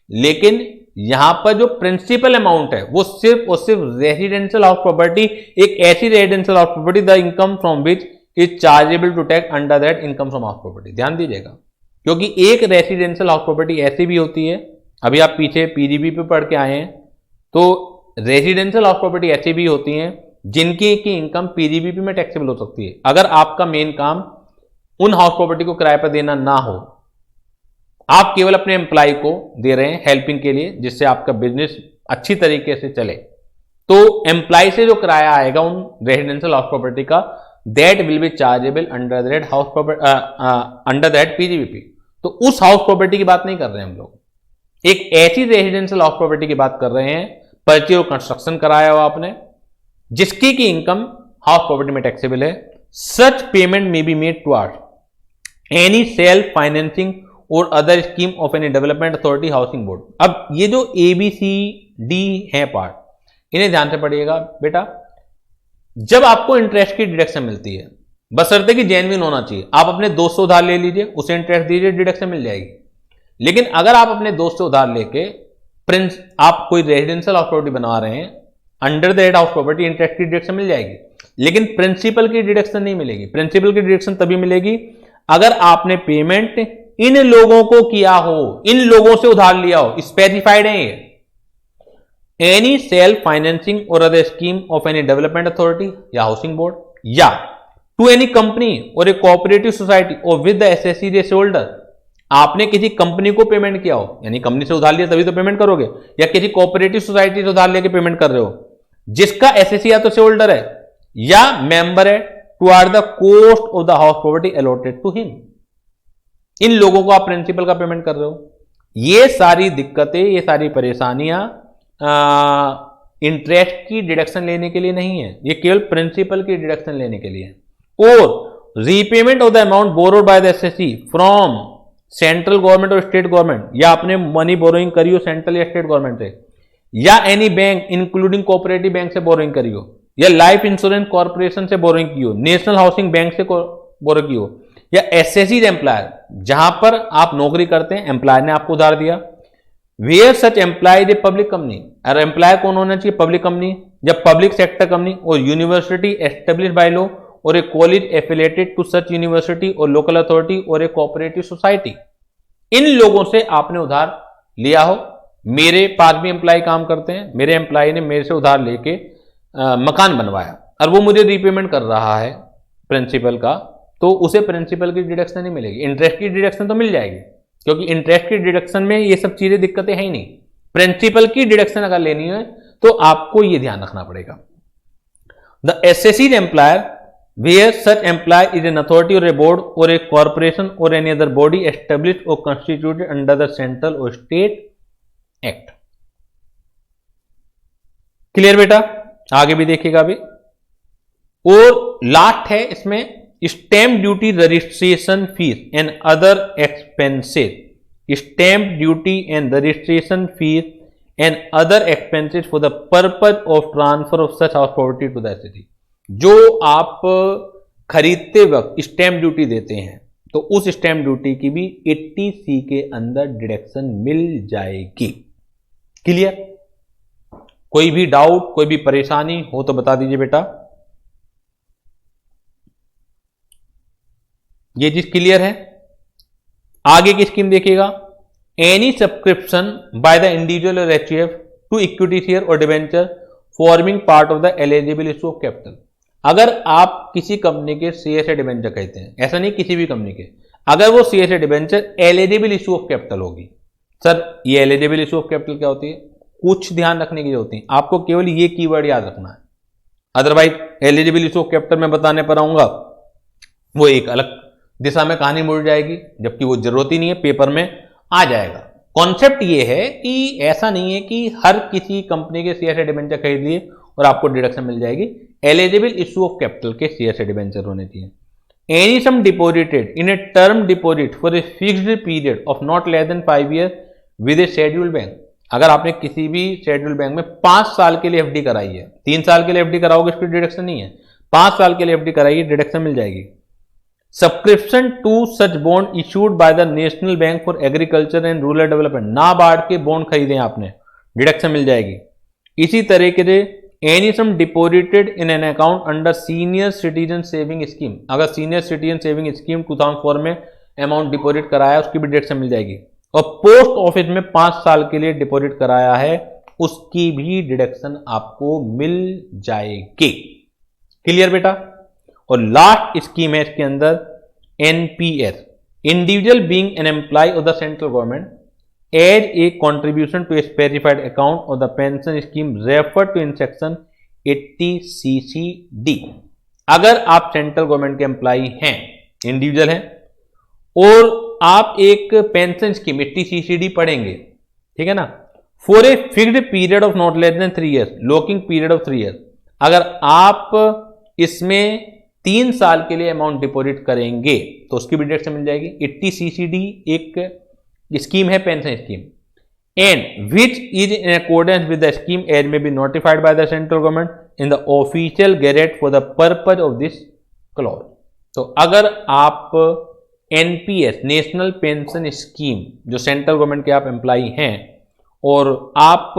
लेकिन यहां पर जो प्रिंसिपल अमाउंट है वो सिर्फ और सिर्फ रेसिडेंशियल हाउस प्रॉपर्टी, एक ऐसी residential house property the income from which is chargeable to tax under that income from house property. ध्यान दीजिएगा, क्योंकि एक रेसिडेंशियल हाउस प्रॉपर्टी ऐसी भी होती है, अभी आप पीछे पीजीबी पे पढ़ के आए हैं, तो रेसिडेंशियल हाउस प्रॉपर्टी ऐसी भी होती हैं जिनकी की इनकम पीजीबीपी में टैक्सेबल हो सकती है। अगर आपका मेन काम उन हाउस प्रॉपर्टी को किराए पर देना ना हो, आप केवल अपने एम्प्लॉय को दे रहे हैं हेल्पिंग के लिए, जिससे आपका बिजनेस अच्छी तरीके से चले, तो एम्प्लॉय से जो किराया आएगा उन रेसिडेंशियल हाउस प्रॉपर्टी का, that will be chargeable under that house property, under that PGBP. तो उस हाउस प्रॉपर्टी की बात नहीं कर रहे हैं हम लोग, एक ऐसी रेसिडेंशियल हाउस प्रॉपर्टी की बात कर रहे हैं, परचेज और कंस्ट्रक्शन कराया हो आपने, जिसकी की इनकम हाउस प्रॉपर्टी में टैक्सेबल है। Such payment may be made towards any self financing और other scheme of any development authority housing board. अब ये जो ABCD है पार्ट, इन्हें ध्यान से पढ़िएगा बेटा। जब आपको इंटरेस्ट की डिडक्शन मिलती है, बशर्ते कि जेन्युइन होना चाहिए, आप अपने दोस्त से उधार ले लीजिए, उसे इंटरेस्ट दीजिए, डिडक्शन मिल जाएगी। लेकिन अगर आप अपने दोस्त से उधार लेके आप कोई रेजिडेंशियल हाउस प्रॉपर्टी बना रहे हैं, under the head house property interest की डिडक्शन मिल जाएगी, लेकिन प्रिंसिपल की डिडक्शन नहीं मिलेगी। प्रिंसिपल की डिडक्शन तभी मिलेगी अगर आपने पेमेंट इन लोगों को किया हो, इन लोगों से उधार लिया हो, स्पेसिफाइड है ये। एनी सेल्फ फाइनेंसिंग और other scheme of any development authority या हाउसिंग बोर्ड, या टू एनी कंपनी और ए कोऑपरेटिव सोसाइटी और with the assessee race holder. आपने किसी कंपनी को पेमेंट किया हो, यानी कंपनी से उधार लिया तभी तो पेमेंट करोगे, या किसी कोऑपरेटिव सोसाइटी से उधार लेके पेमेंट कर रहे हो, जिसका एसएससी या तो शेयर होल्डर है या मेंबर है, to or the cost of the house property allotted to him, इन लोगों को आप प्रिंसिपल का पेमेंट कर रहे हो। ये सारी दिक्कतें, ये सारी परेशानियां इंटरेस्ट की डिडक्शन लेने के लिए नहीं है, ये केवल प्रिंसिपल की डिडक्शन लेने के लिए है। और repayment of the amount borrowed by the assessee from central government और स्टेट गवर्नमेंट, या आपने मनी बोरोइंग करी हो सेंट्रल या स्टेट गवर्नमेंट से, या any bank including cooperative bank से बोरोइंग करी हो, या लाइफ इंश्योरेंस कॉर्पोरेशन से बोरोइंग की हो, नेशनल हाउसिंग बैंक से बोरो की हो, या एसएससी एम्प्लॉयर, जहां पर आप नौकरी करते हैं, एम्प्लॉयर ने आपको उधार दिया, where such employ a public company, और एम्प्लॉयर कौन होना चाहिए, पब्लिक कंपनी या public sector company, or university establish by law, or a college affiliated to such university or local authority और ए कोऑपरेटिव सोसाइटी, इन लोगों से आपने उधार लिया हो। मेरे पास भी एम्प्लॉय काम करते हैं, मेरे एम्प्लॉय ने मेरे से उधार लेके मकान बनवाया और वो मुझे रीपेमेंट कर रहा है प्रिंसिपल का, तो उसे प्रिंसिपल की डिडक्शन नहीं मिलेगी, इंटरेस्ट की डिडक्शन तो मिल जाएगी, क्योंकि इंटरेस्ट की डिडक्शन में ये सब चीजें दिक्कतें हैं ही नहीं। प्रिंसिपल की डिडक्शन अगर लेनी है तो आपको ये ध्यान रखना पड़ेगा। The assessee employer where such employee is an authority और ए बोर्ड और ए कॉर्पोरेशन और एनी अदर बॉडी एस्टेब्लिश्ड और कंस्टिट्यूटेड अंडर द सेंट्रल और स्टेट एक्ट। क्लियर बेटा, आगे भी देखिएगा अभी। और लास्ट है इसमें stamp duty registration fees and other expenses, stamp duty and registration fees and other expenses for the purpose of transfer of such house property to the assessee. जो आप खरीदते वक्त स्टैंप ड्यूटी देते हैं तो उस स्टैंप ड्यूटी की भी 80C के अंदर डिडक्शन मिल जाएगी। क्लियर? कोई भी डाउट, कोई भी परेशानी हो तो बता दीजिए बेटा। ये चीज क्लियर है? आगे की स्कीम देखिएगा। Any subscription by the individual और एचयूएफ टू इक्विटी शेयर और debenture forming part of the eligible issue of capital. अगर आप किसी कंपनी के शेयर से डिवेंचर कहते हैं, ऐसा नहीं किसी भी कंपनी के, अगर वो शेयर से debenture eligible issue of capital होगी। सर ये एलिजिबल इशू ऑफ कैपिटल क्या होती है? कुछ ध्यान रखने की जरूरत नहीं, आपको केवल ये कीवर्ड याद रखना है। Otherwise eligible issue of capital में बताने पर आऊंगा वो एक अलग दिशा में कहानी मुड़ जाएगी, जबकि वो जरूरत ही नहीं है, पेपर में आ जाएगा। कॉन्सेप्ट ये है कि ऐसा नहीं है कि हर किसी कंपनी के शेयर से डिवेंचर खरीद लिए और आपको डिडक्शन मिल जाएगी। एलिजिबल इशू ऑफ कैपिटल के शेयर से डिवेंचर होने चाहिए। Any sum deposited in a term deposit for a fixed period of not less than 5 year with a scheduled bank. अगर आपने किसी भी शेड्यूल्ड बैंक में 5 साल के लिए एफडी कराई है, 3 साल के लिए एफडी कराओगे इसकी डिडक्शन नहीं है, 5 साल के लिए एफडी कराइए डिडक्शन मिल जाएगी। Subscription to such bond issued by the national bank for agriculture and rural development, NABARD के बॉन्ड खरीदे आपने, डिडक्शन मिल जाएगी। इसी तरीके से any sum deposited in an account under senior citizen saving scheme, अगर सीनियर सिटीजन सेविंग स्कीम 2004 में अमाउंट डिपॉजिट कराया उसकी भी डिडक्शन मिल जाएगी। और पोस्ट ऑफिस में 5 साल के लिए डिपॉजिट कराया है उसकी भी डिडक्शन आपको मिल जाएगी। क्लियर बेटा? और लास्ट स्कीम है इसके अंदर NPS, individual being an employee of the central government as a contribution to a specified account of the pension scheme refer to in section 80CCD। अगर आप सेंट्रल गवर्नमेंट के एम्प्लॉय हैं, individual हैं, और आप एक पेंशन स्कीम 80CCD पढ़ेंगे, ठीक है ना, for a fixed period of not less then 3 years, locking period of 3 years, अगर आप इसमें 3 साल के लिए अमाउंट डिपॉजिट करेंगे तो उसकी भी डिडक्शन मिल जाएगी। 80CCD एक स्कीम है, pension scheme, and which is in accordance with the scheme as may be notified by the central government in the official gazette for the purpose of this clause. तो अगर आप NPS, national pension scheme, जो central government के आप employ हैं और आप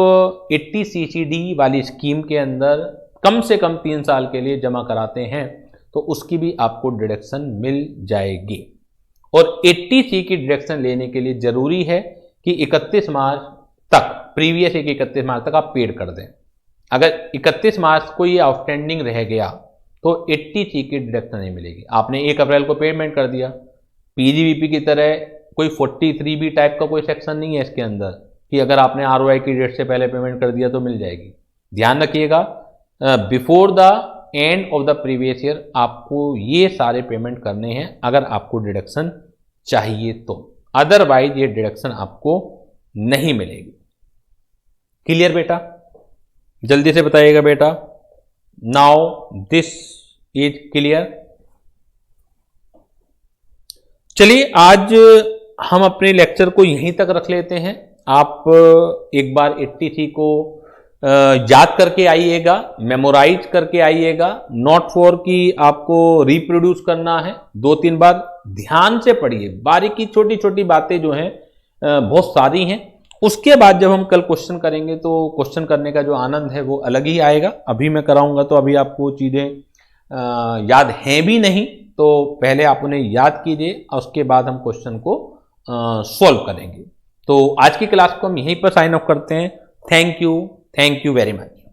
80CCD वाली स्कीम के अंदर कम से कम 3 साल के लिए जमा कराते हैं तो उसकी भी आपको डिडक्शन मिल जाएगी। और 80C की डिडक्शन लेने के लिए जरूरी है कि 31 मार्च तक, प्रीवियस एक 31 मार्च तक आप पेड कर दें। अगर 31 मार्च को ये आउटस्टैंडिंग रह गया तो 80C की डिडक्शन नहीं मिलेगी। आपने 1 अप्रैल को पेमेंट कर दिया, पीजीबीपी की तरह कोई 43B टाइप का कोई सेक्शन नहीं है इसके अंदर कि अगर आपने ROI की डेट से पहले पेमेंट कर दिया तो मिल जाएगी। ध्यान रखिएगा, before the end of the previous year आपको ये सारे पेमेंट करने हैं अगर आपको डिडक्शन चाहिए तो, अदरवाइज ये डिडक्शन आपको नहीं मिलेगी। क्लियर बेटा? जल्दी से बताइएगा बेटा। Now this is clear. चलिए आज हम अपने लेक्चर को यहीं तक रख लेते हैं। आप एक बार 83 को याद करके आइएगा, मेमोराइज करके आइएगा, नॉट फॉर कि आपको रिप्रोड्यूस करना है, 2-3 बार ध्यान से पढ़िए। बारीकी छोटी छोटी बातें जो हैं बहुत सारी हैं। उसके बाद जब हम कल क्वेश्चन करेंगे तो क्वेश्चन करने का जो आनंद है वो अलग ही आएगा। अभी मैं कराऊंगा तो अभी आपको चीज़ें याद हैं भी नहीं, तो पहले आप उन्हें याद कीजिए और उसके बाद हम क्वेश्चन को सॉल्व करेंगे। तो आज की क्लास को हम यहीं पर साइन ऑफ करते हैं। Thank you very much.